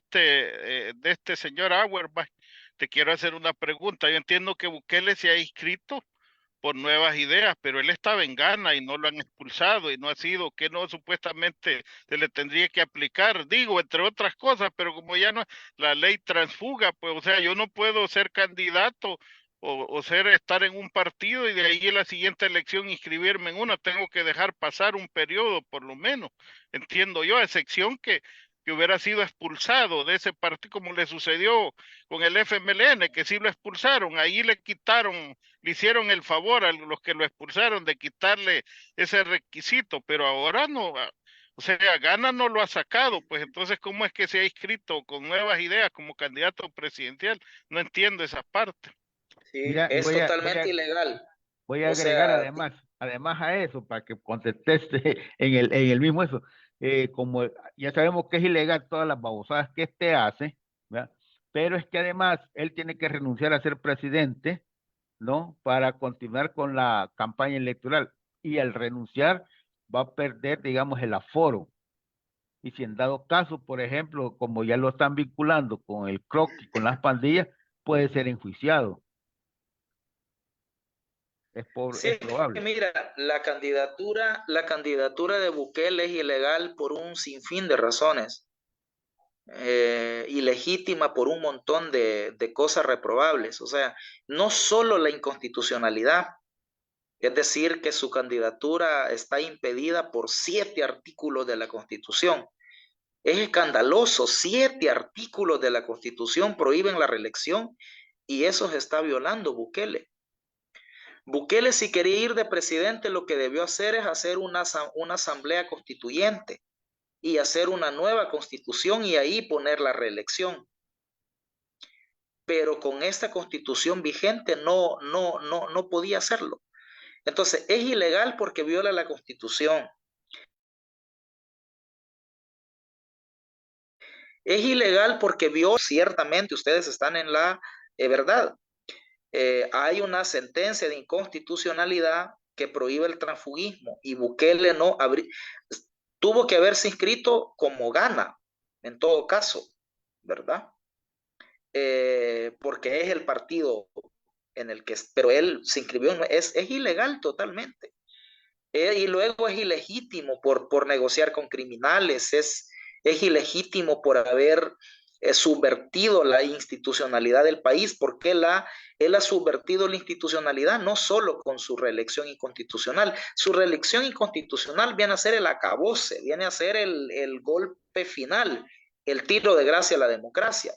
este señor Auerbach, te quiero hacer una pregunta. Yo entiendo que Bukele se ha inscrito por Nuevas Ideas, pero él estaba en Ghana y no lo han expulsado y no ha sido, que no supuestamente se le tendría que aplicar, digo, entre otras cosas, pero como ya no, la ley transfuga, pues, o sea, yo no puedo ser candidato estar en un partido y de ahí en la siguiente elección inscribirme en una, tengo que dejar pasar un periodo por lo menos, entiendo yo, a excepción que hubiera sido expulsado de ese partido, como le sucedió con el FMLN, que sí lo expulsaron, ahí le quitaron, le hicieron el favor a los que lo expulsaron de quitarle ese requisito, pero ahora no, o sea, Gana no lo ha sacado, pues entonces, ¿cómo es que se ha inscrito con Nuevas Ideas como candidato presidencial? No entiendo esa parte. Sí, Mira, es totalmente ilegal. voy a O agregar sea, además a eso, para que conteste en el mismo eso, como ya sabemos que es ilegal todas las babosadas que este hace, ¿verdad? Pero es que además él tiene que renunciar a ser presidente, ¿no? Para continuar con la campaña electoral. Y al renunciar va a perder, digamos, el aforo. Y si en dado caso, por ejemplo, como ya lo están vinculando con el CROC y con las pandillas, puede ser enjuiciado. Sí, es es que probable. mira, la candidatura de Bukele es ilegal por un sinfín de razones, ilegítima por un montón de cosas reprobables. O sea, no solo la inconstitucionalidad, es decir, que su candidatura está impedida por 7 artículos de la Constitución. Es escandaloso, 7 artículos de la Constitución prohíben la reelección y eso se está violando Bukele. Bukele, si quería ir de presidente, lo que debió hacer es hacer una asamblea constituyente y hacer una nueva constitución y ahí poner la reelección. Pero con esta constitución vigente no podía hacerlo. Entonces, es ilegal porque viola la constitución. Es ilegal porque viola, ciertamente, ustedes están en la verdad. Hay una sentencia de inconstitucionalidad que prohíbe el transfugismo y Bukele tuvo que haberse inscrito como gana, en todo caso, ¿verdad? Porque es el partido en el que, pero él se inscribió, es ilegal totalmente. Y luego es ilegítimo por negociar con criminales, es ilegítimo por haber subvertido la institucionalidad del país, porque él ha subvertido la institucionalidad no solo con su reelección inconstitucional, su reelección inconstitucional viene a ser el acabose, viene a ser el golpe final, el tiro de gracia a la democracia,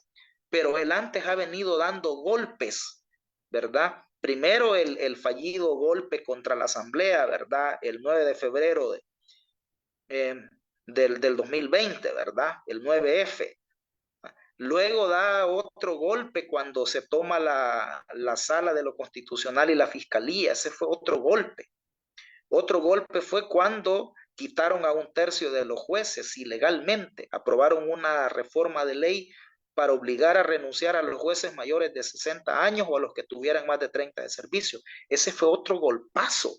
pero él antes ha venido dando golpes, ¿verdad? Primero el fallido golpe contra la Asamblea, ¿verdad? El 9 de febrero del 2020, ¿verdad? El 9F. Luego da otro golpe cuando se toma la sala de lo constitucional y la fiscalía. Ese fue otro golpe. Otro golpe fue cuando quitaron a 1/3 de los jueces ilegalmente. Aprobaron una reforma de ley para obligar a renunciar a los jueces mayores de 60 años o a los que tuvieran más de 30 de servicio. Ese fue otro golpazo,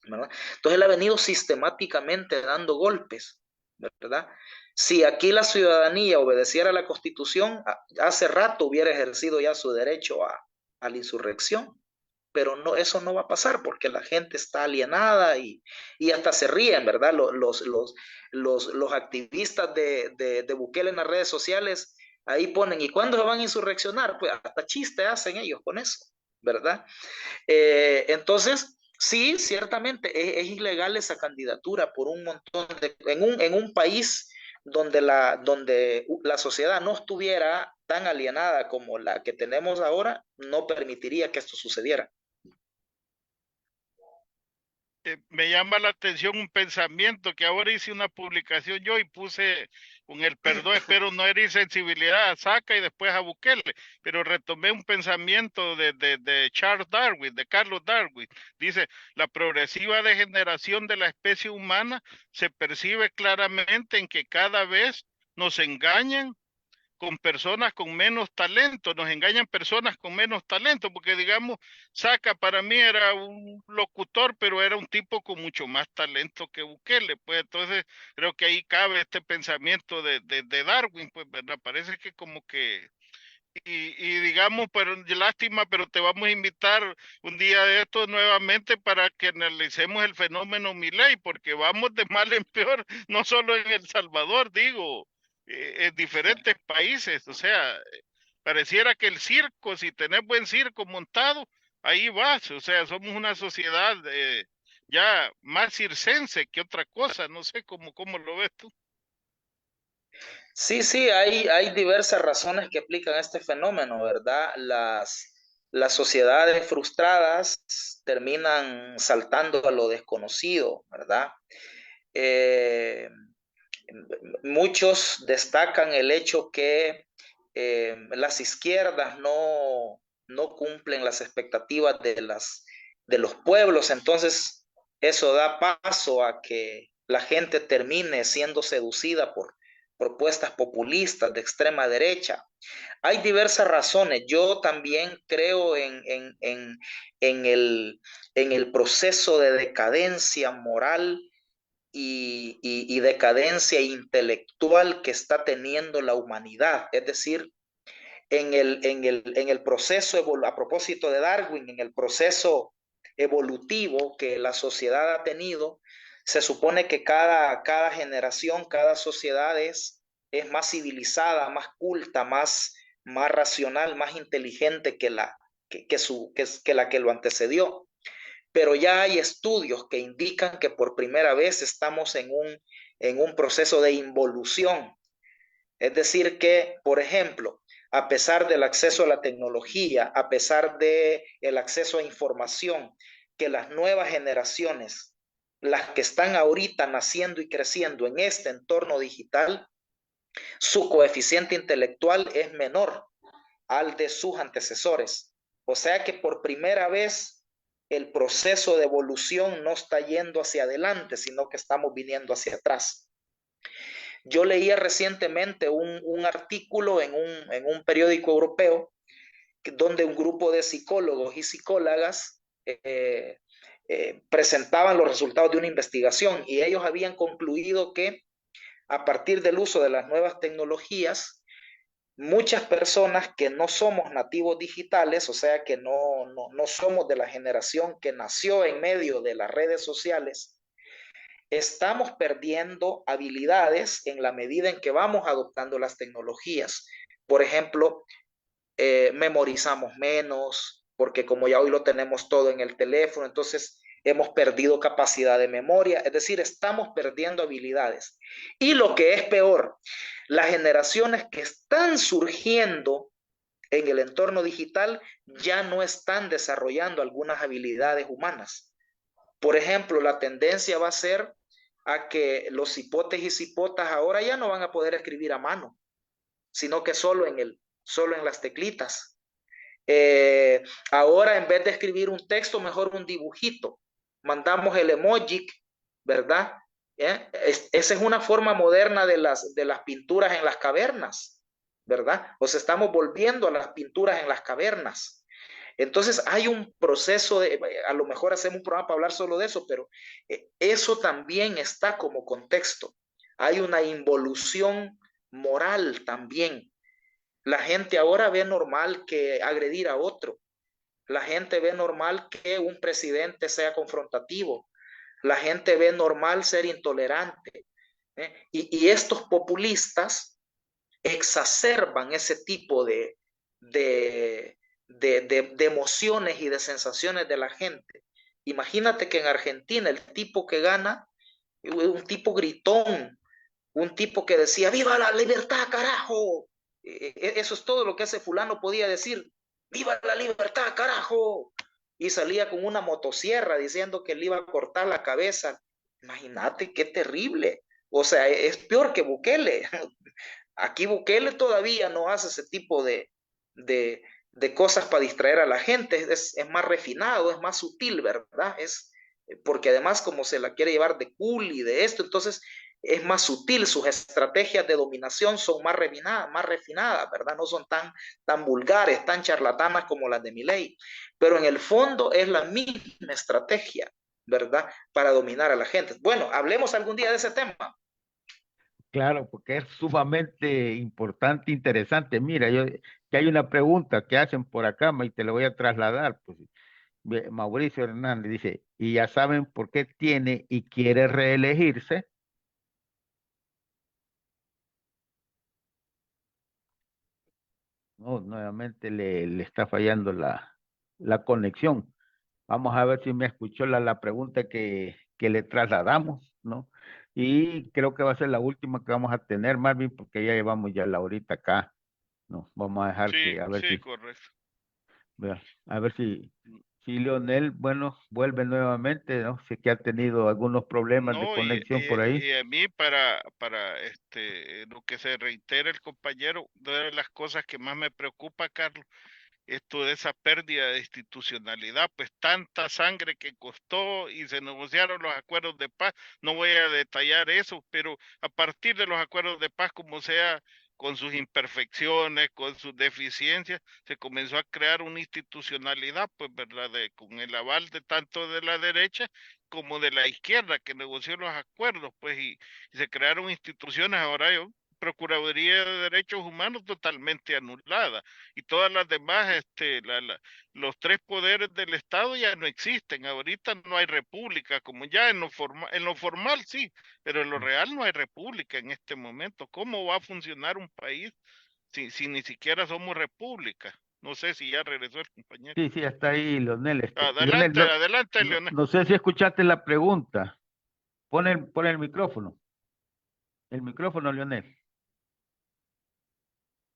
¿verdad? Entonces él ha venido sistemáticamente dando golpes, ¿verdad? Si aquí la ciudadanía obedeciera a la Constitución, hace rato hubiera ejercido ya su derecho a la insurrección, pero no, eso no va a pasar porque la gente está alienada y hasta se ríen, ¿verdad? Los activistas de Bukele en las redes sociales ahí ponen, ¿y cuándo se van a insurreccionar? Pues hasta chiste hacen ellos con eso, ¿verdad? Entonces, sí, ciertamente es ilegal esa candidatura por un montón en un país donde la sociedad no estuviera tan alienada como la que tenemos ahora, no permitiría que esto sucediera. Me llama la atención un pensamiento que ahora hice una publicación yo y puse con el perdón, espero no herir sensibilidad a Saca y después a Bukele, pero retomé un pensamiento de Charles Darwin, de Carlos Darwin. Dice, la progresiva degeneración de la especie humana se percibe claramente en que cada vez nos engañan con personas con menos talento, nos engañan personas con menos talento, porque digamos, Saca para mí era un locutor, pero era un tipo con mucho más talento que Bukele, pues entonces creo que ahí cabe este pensamiento de Darwin, pues verdad, parece que como que, y digamos, pero lástima, pero te vamos a invitar un día de esto nuevamente para que analicemos el fenómeno Milei, porque vamos de mal en peor, no solo en El Salvador, digo, en diferentes países, o sea, pareciera que el circo, si tenés buen circo montado, ahí vas, o sea, somos una sociedad ya más circense que otra cosa, no sé cómo lo ves tú. Sí, sí, hay diversas razones que explican este fenómeno, ¿verdad? Las sociedades frustradas terminan saltando a lo desconocido, ¿verdad? Eh, Muchos destacan el hecho que las izquierdas no cumplen las expectativas de los pueblos, entonces eso da paso a que la gente termine siendo seducida por propuestas populistas de extrema derecha. Hay diversas razones. Yo también creo en el proceso de decadencia moral y decadencia intelectual que está teniendo la humanidad. Es decir, en el proceso, a propósito de Darwin, en el proceso evolutivo que la sociedad ha tenido, se supone que cada generación, cada sociedad es más civilizada, más culta, más racional, más inteligente que la que lo antecedió. Pero ya hay estudios que indican que por primera vez estamos en un proceso de involución. Es decir que, por ejemplo, a pesar del acceso a la tecnología, a pesar del acceso a información, que las nuevas generaciones, las que están ahorita naciendo y creciendo en este entorno digital, su coeficiente intelectual es menor al de sus antecesores. O sea que por primera vez el proceso de evolución no está yendo hacia adelante, sino que estamos viniendo hacia atrás. Yo leía recientemente un artículo en un periódico europeo donde un grupo de psicólogos y psicólogas presentaban los resultados de una investigación y ellos habían concluido que a partir del uso de las nuevas tecnologías, muchas personas que no somos nativos digitales, o sea que no somos de la generación que nació en medio de las redes sociales, estamos perdiendo habilidades en la medida en que vamos adoptando las tecnologías. Por ejemplo, memorizamos menos, porque como ya hoy lo tenemos todo en el teléfono, entonces hemos perdido capacidad de memoria, es decir, estamos perdiendo habilidades. Y lo que es peor, las generaciones que están surgiendo en el entorno digital ya no están desarrollando algunas habilidades humanas. Por ejemplo, la tendencia va a ser a que los cipotes y cipotas ahora ya no van a poder escribir a mano, sino que solo en las teclitas. Ahora en vez de escribir un texto, mejor un dibujito. Mandamos el emoji, ¿verdad? Esa es una forma moderna de las pinturas en las cavernas, ¿verdad? O sea, estamos volviendo a las pinturas en las cavernas. Entonces hay un proceso a lo mejor hacemos un programa para hablar solo de eso, pero eso también está como contexto. Hay una involución moral también. La gente ahora ve normal que agredir a otro. La gente ve normal que un presidente sea confrontativo. La gente ve normal ser intolerante. Y estos populistas exacerban ese tipo de emociones y de sensaciones de la gente. Imagínate que en Argentina el tipo que gana, un tipo gritón, un tipo que decía, ¡viva la libertad, carajo! Eso es todo lo que ese fulano podía decir, ¡viva la libertad, carajo! Y salía con una motosierra diciendo que le iba a cortar la cabeza. Imagínate qué terrible. O sea, es peor que Bukele. Aquí Bukele todavía no hace ese tipo de cosas para distraer a la gente, es más refinado, es más sutil, ¿verdad? Porque además como se la quiere llevar de cool y de esto, entonces es más sutil, sus estrategias de dominación son más refinadas, ¿verdad? No son tan vulgares, tan charlatanas como las de Milei, pero en el fondo es la misma estrategia, ¿verdad? Para dominar a la gente. Bueno, hablemos algún día de ese tema. Claro, porque es sumamente importante, interesante. Mira, que hay una pregunta que hacen por acá y te la voy a trasladar. Pues, Mauricio Hernández dice, ¿y ya saben por qué tiene y quiere reelegirse? No, nuevamente le está fallando la conexión. Vamos a ver si me escuchó la pregunta que le trasladamos, ¿no? Y creo que va a ser la última que vamos a tener, Marvin, porque ya llevamos ya la horita acá, ¿no? Vamos a dejar Sí, que, a ver sí, si, correcto. vea, a ver si Leonel, bueno, vuelve nuevamente, ¿no? Sé que ha tenido algunos problemas de No, conexión por ahí. y a mí para lo que se reitera el compañero, una de las cosas que más me preocupa, Carlos, esto de esa pérdida de institucionalidad, pues tanta sangre que costó y se negociaron los acuerdos de paz. No voy a detallar eso, pero a partir de los acuerdos de paz, como sea, con sus imperfecciones, con sus deficiencias, se comenzó a crear una institucionalidad, pues, ¿verdad? Con el aval de tanto de la derecha como de la izquierda que negoció los acuerdos, pues, y se crearon instituciones. Ahora yo Procuraduría de Derechos Humanos totalmente anulada y todas las demás, los tres poderes del Estado ya no existen. Ahorita no hay república, como ya en lo formal sí, pero en lo real no hay república en este momento. ¿Cómo va a funcionar un país si ni siquiera somos república? No sé si ya regresó el compañero. Sí, sí, está ahí, Leonel. Leonel, Adelante, adelante, Leonel. no sé si escuchaste la pregunta. Pon el micrófono. El micrófono, Leonel.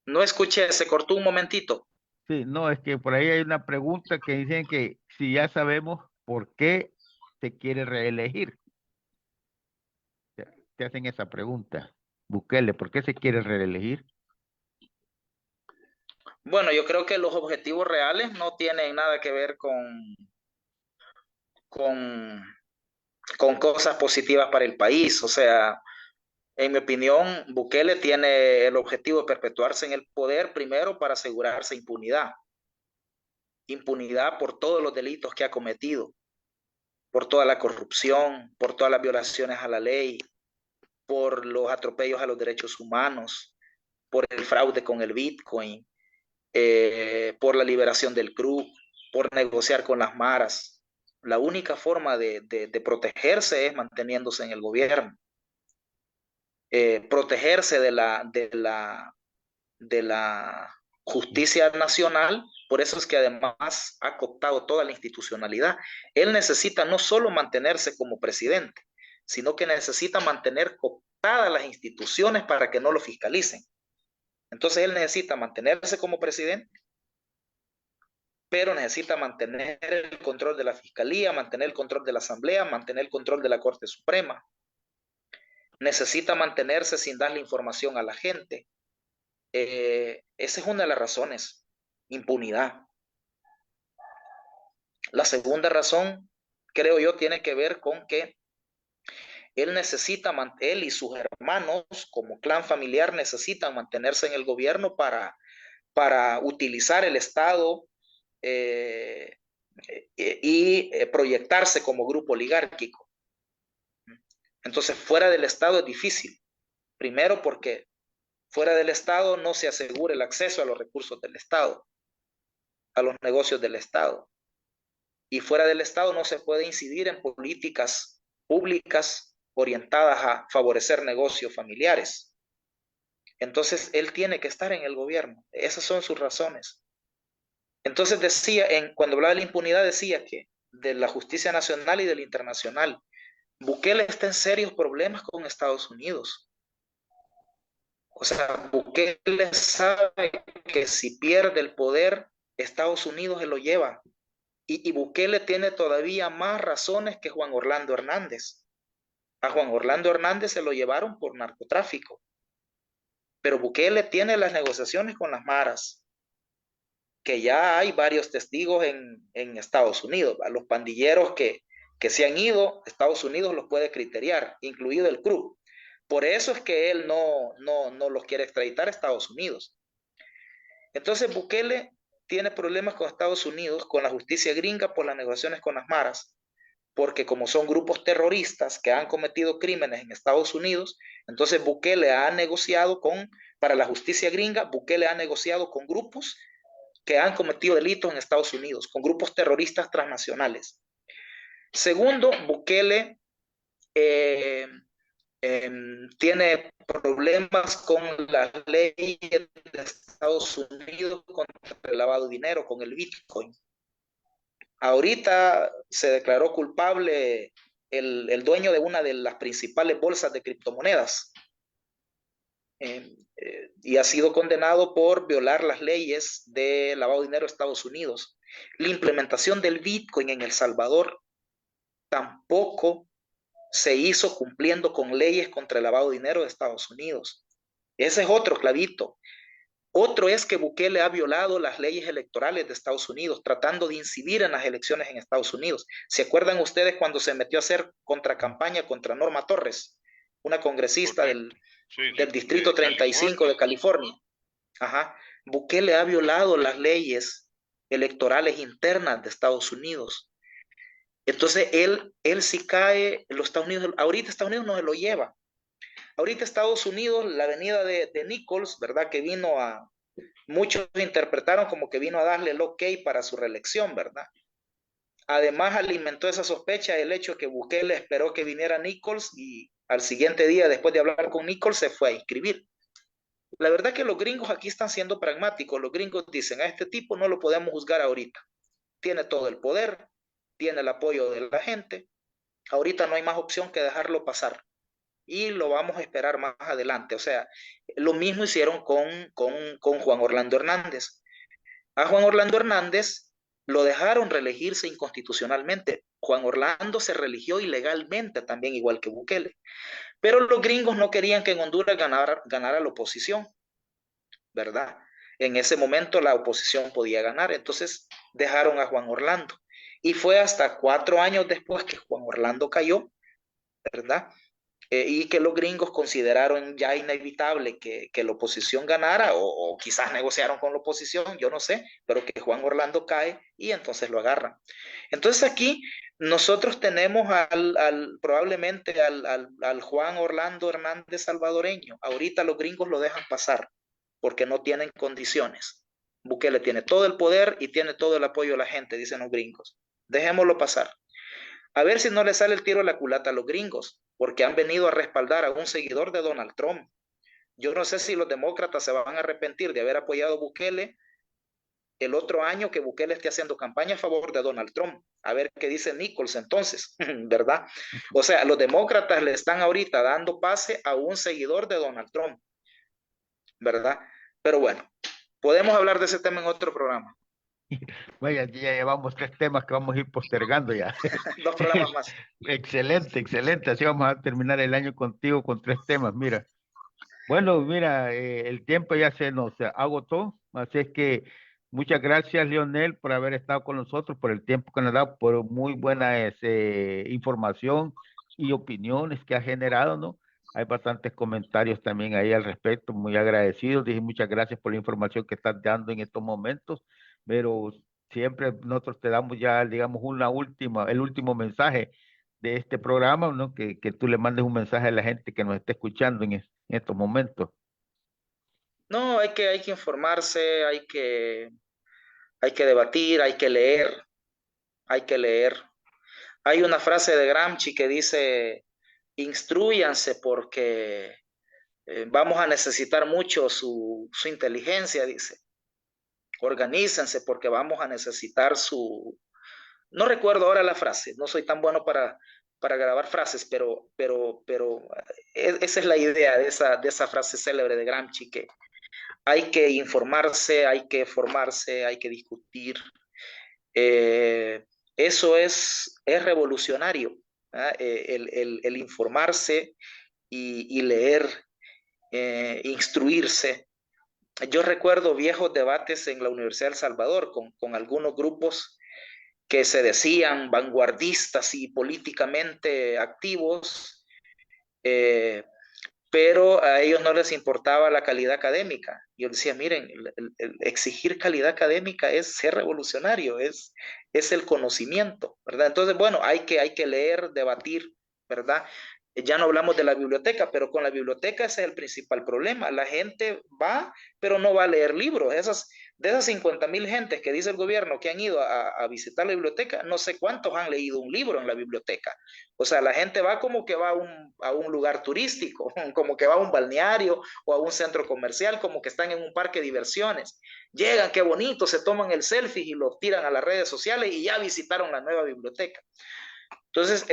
No escuché, se cortó un momentito. Sí, no, es que por ahí hay una pregunta que dicen que si ya sabemos por qué se quiere reelegir. Te hacen esa pregunta. Bukele, ¿por qué se quiere reelegir? Bueno, yo creo que los objetivos reales no tienen nada que ver con, con cosas positivas para el país. O sea, en mi opinión, Bukele tiene el objetivo de perpetuarse en el poder primero para asegurarse impunidad. Impunidad por todos los delitos que ha cometido, por toda la corrupción, por todas las violaciones a la ley, por los atropellos a los derechos humanos, por el fraude con el Bitcoin, por la liberación del CRU, por negociar con las maras. La única forma de protegerse es manteniéndose en el gobierno. Protegerse de la justicia nacional, por eso es que además ha cooptado toda la institucionalidad. Él necesita no solo mantenerse como presidente, sino que necesita mantener cooptadas las instituciones para que no lo fiscalicen. Entonces él necesita mantenerse como presidente, pero necesita mantener el control de la Fiscalía, mantener el control de la Asamblea, mantener el control de la Corte Suprema. Necesita mantenerse sin darle información a la gente. Esa es una de las razones, impunidad. La segunda razón, creo yo, tiene que ver con que él y sus hermanos, como clan familiar, necesitan mantenerse en el gobierno para utilizar el Estado y proyectarse como grupo oligárquico. Entonces, fuera del Estado es difícil. Primero porque fuera del Estado no se asegura el acceso a los recursos del Estado, a los negocios del Estado. Y fuera del Estado no se puede incidir en políticas públicas orientadas a favorecer negocios familiares. Entonces, él tiene que estar en el gobierno. Esas son sus razones. Entonces decía, cuando hablaba de la impunidad, decía que de la justicia nacional y de la internacional, Bukele está en serios problemas con Estados Unidos. O sea, Bukele sabe que si pierde el poder, Estados Unidos se lo lleva. Y Bukele tiene todavía más razones que Juan Orlando Hernández. A Juan Orlando Hernández se lo llevaron por narcotráfico. Pero Bukele tiene las negociaciones con las maras, que ya hay varios testigos en Estados Unidos. A los pandilleros que se han ido, Estados Unidos los puede criteriar, incluido el CRU. Por eso es que él no los quiere extraditar a Estados Unidos. Entonces Bukele tiene problemas con Estados Unidos, con la justicia gringa por las negociaciones con las maras, porque como son grupos terroristas que han cometido crímenes en Estados Unidos, entonces Bukele ha negociado para la justicia gringa, Bukele ha negociado con grupos que han cometido delitos en Estados Unidos, con grupos terroristas transnacionales. Segundo, Bukele tiene problemas con las leyes de Estados Unidos contra el lavado de dinero, con el Bitcoin. Ahorita se declaró culpable el dueño de una de las principales bolsas de criptomonedas y ha sido condenado por violar las leyes de lavado de dinero de Estados Unidos. La implementación del Bitcoin en El Salvador tampoco se hizo cumpliendo con leyes contra el lavado de dinero de Estados Unidos. Ese es otro clavito. Otro es que Bukele ha violado las leyes electorales de Estados Unidos, tratando de incidir en las elecciones en Estados Unidos. ¿Se acuerdan ustedes cuando se metió a hacer contracampaña contra Norma Torres, una congresista del Distrito 35 de California? Ajá. Bukele ha violado las leyes electorales internas de Estados Unidos. Entonces, él si cae, los Estados Unidos, ahorita Estados Unidos no se lo lleva. Ahorita Estados Unidos, la venida de Nichols, ¿verdad? Que vino a, muchos interpretaron como que vino a darle el ok para su reelección, ¿verdad? Además alimentó esa sospecha el hecho que Bukele esperó que viniera Nichols y al siguiente día, después de hablar con Nichols, se fue a inscribir. La verdad que los gringos aquí están siendo pragmáticos. Los gringos dicen, a este tipo no lo podemos juzgar ahorita. Tiene todo el poder, tiene el apoyo de la gente. Ahorita no hay más opción que dejarlo pasar. Y lo vamos a esperar más adelante. O sea, lo mismo hicieron con Juan Orlando Hernández. A Juan Orlando Hernández lo dejaron reelegirse inconstitucionalmente. Juan Orlando se religió ilegalmente también, igual que Bukele. Pero los gringos no querían que en Honduras ganara la oposición, ¿verdad? En ese momento la oposición podía ganar, entonces dejaron a Juan Orlando. Y fue hasta 4 años después que Juan Orlando cayó, ¿verdad? Y que los gringos consideraron ya inevitable que la oposición ganara, o quizás negociaron con la oposición, yo no sé, pero que Juan Orlando cae y entonces lo agarran. Entonces aquí nosotros tenemos probablemente al Juan Orlando Hernández salvadoreño. Ahorita los gringos lo dejan pasar porque no tienen condiciones. Bukele tiene todo el poder y tiene todo el apoyo de la gente, dicen los gringos. Dejémoslo pasar. A ver si no le sale el tiro a la culata a los gringos, porque han venido a respaldar a un seguidor de Donald Trump. Yo no sé si los demócratas se van a arrepentir de haber apoyado a Bukele el otro año que Bukele esté haciendo campaña a favor de Donald Trump. A ver qué dice Nichols entonces, ¿verdad? O sea, los demócratas le están ahorita dando pase a un seguidor de Donald Trump, ¿verdad? Pero bueno, podemos hablar de ese tema en otro programa. Vaya, ya llevamos 3 temas que vamos a ir postergando ya. 2 programas más. Excelente, excelente. Así vamos a terminar el año contigo con 3 temas. Mira, bueno, mira, el tiempo ya se nos agotó, así es que muchas gracias, Leonel, por haber estado con nosotros, por el tiempo que nos ha dado, por muy buena información y opiniones que ha generado, ¿no? Hay bastantes comentarios también ahí al respecto, muy agradecidos. Dije muchas gracias por la información que estás dando en estos momentos, pero siempre nosotros te damos ya, digamos, el último mensaje de este programa, ¿no? Que tú le mandes un mensaje a la gente que nos esté escuchando en estos momentos. No, hay que informarse, hay que debatir, hay que leer, hay que leer. Hay una frase de Gramsci que dice, instruyanse porque vamos a necesitar mucho su inteligencia, dice. Organícense porque vamos a necesitar su... No recuerdo ahora la frase, no soy tan bueno para grabar frases, pero esa es la idea de esa frase célebre de Gramsci, que hay que informarse, hay que formarse, hay que discutir. Eso es revolucionario, el informarse y leer, instruirse. Yo recuerdo viejos debates en la Universidad de El Salvador con algunos grupos que se decían vanguardistas y políticamente activos, pero a ellos no les importaba la calidad académica. Yo decía, miren, el exigir calidad académica es ser revolucionario, es el conocimiento, ¿verdad? Entonces, bueno, hay que leer, debatir, ¿verdad? Ya no hablamos de la biblioteca, pero con la biblioteca ese es el principal problema. La gente va, pero no va a leer libros. De esas 50,000 gentes que dice el gobierno que han ido a visitar la biblioteca, no sé cuántos han leído un libro en la biblioteca. O sea, la gente va como que va a un lugar turístico, como que va a un balneario o a un centro comercial, como que están en un parque de diversiones. Llegan, qué bonito, se toman el selfie y lo tiran a las redes sociales y ya visitaron la nueva biblioteca. Entonces,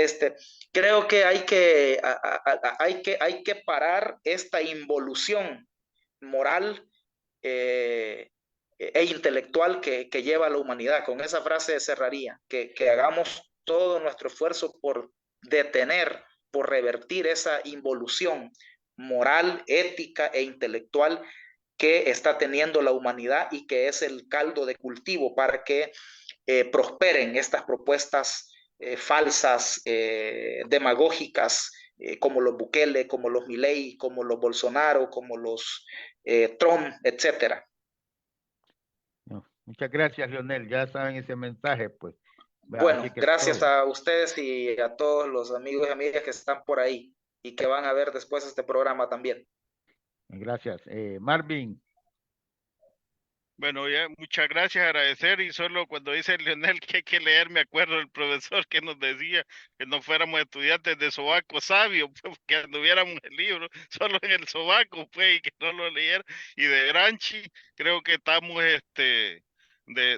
creo que hay que parar esta involución moral e intelectual que lleva a la humanidad. Con esa frase cerraría, que hagamos todo nuestro esfuerzo por detener, por revertir esa involución moral, ética e intelectual que está teniendo la humanidad y que es el caldo de cultivo para que prosperen estas propuestas falsas, demagógicas, como los Bukele, como los Milei, como los Bolsonaro, como los Trump, etcétera. No, muchas gracias, Leonel. Ya saben ese mensaje, pues. Bueno, gracias a ustedes y a todos los amigos y amigas que están por ahí. y que van a ver después este programa también. Gracias. Marvin. Bueno, ya, muchas gracias, agradecer, y solo cuando dice Leonel que hay que leer, me acuerdo del profesor que nos decía que no fuéramos estudiantes de sobaco sabio, pues, que anduviéramos el libro solo en el sobaco, pues, y que no lo leyera. Y de Granchi, creo que estamos,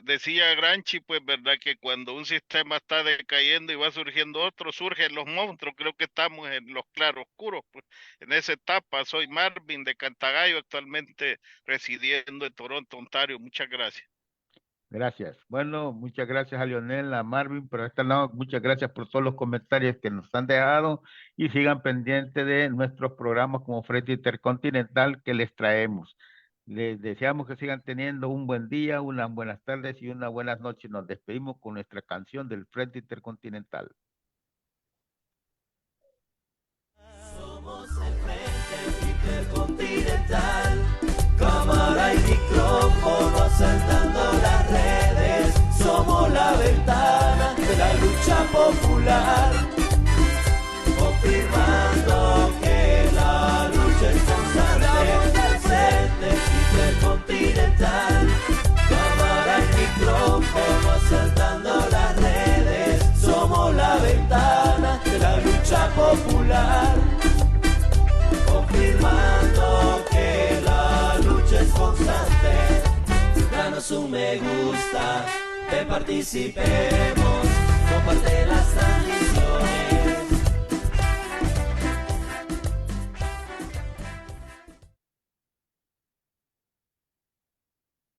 decía Granchi, pues, verdad, que cuando un sistema está decayendo y va surgiendo otro, surgen los monstruos. Creo que estamos en los claroscuros, pues, en esa etapa. Soy Marvin de Cantagallo, actualmente residiendo en Toronto, Ontario. Muchas gracias. Gracias. Bueno, muchas gracias a Leonel, a Marvin, pero este lado, muchas gracias por todos los comentarios que nos han dejado y sigan pendientes de nuestros programas como Frente Intercontinental que les traemos. Les deseamos que sigan teniendo un buen día, unas buenas tardes y unas buenas noches. Nos despedimos con nuestra canción del Frente Intercontinental. Somos el Frente Intercontinental, cámara y micrófono saltando las redes. Somos la ventana de la lucha popular, confirmando que la lucha es constante. Frente Intercontinental, cámara y micrófono saltando las redes. Somos la ventana de la lucha popular, confirmando que la lucha es constante. Danos un me gusta, te participemos, comparte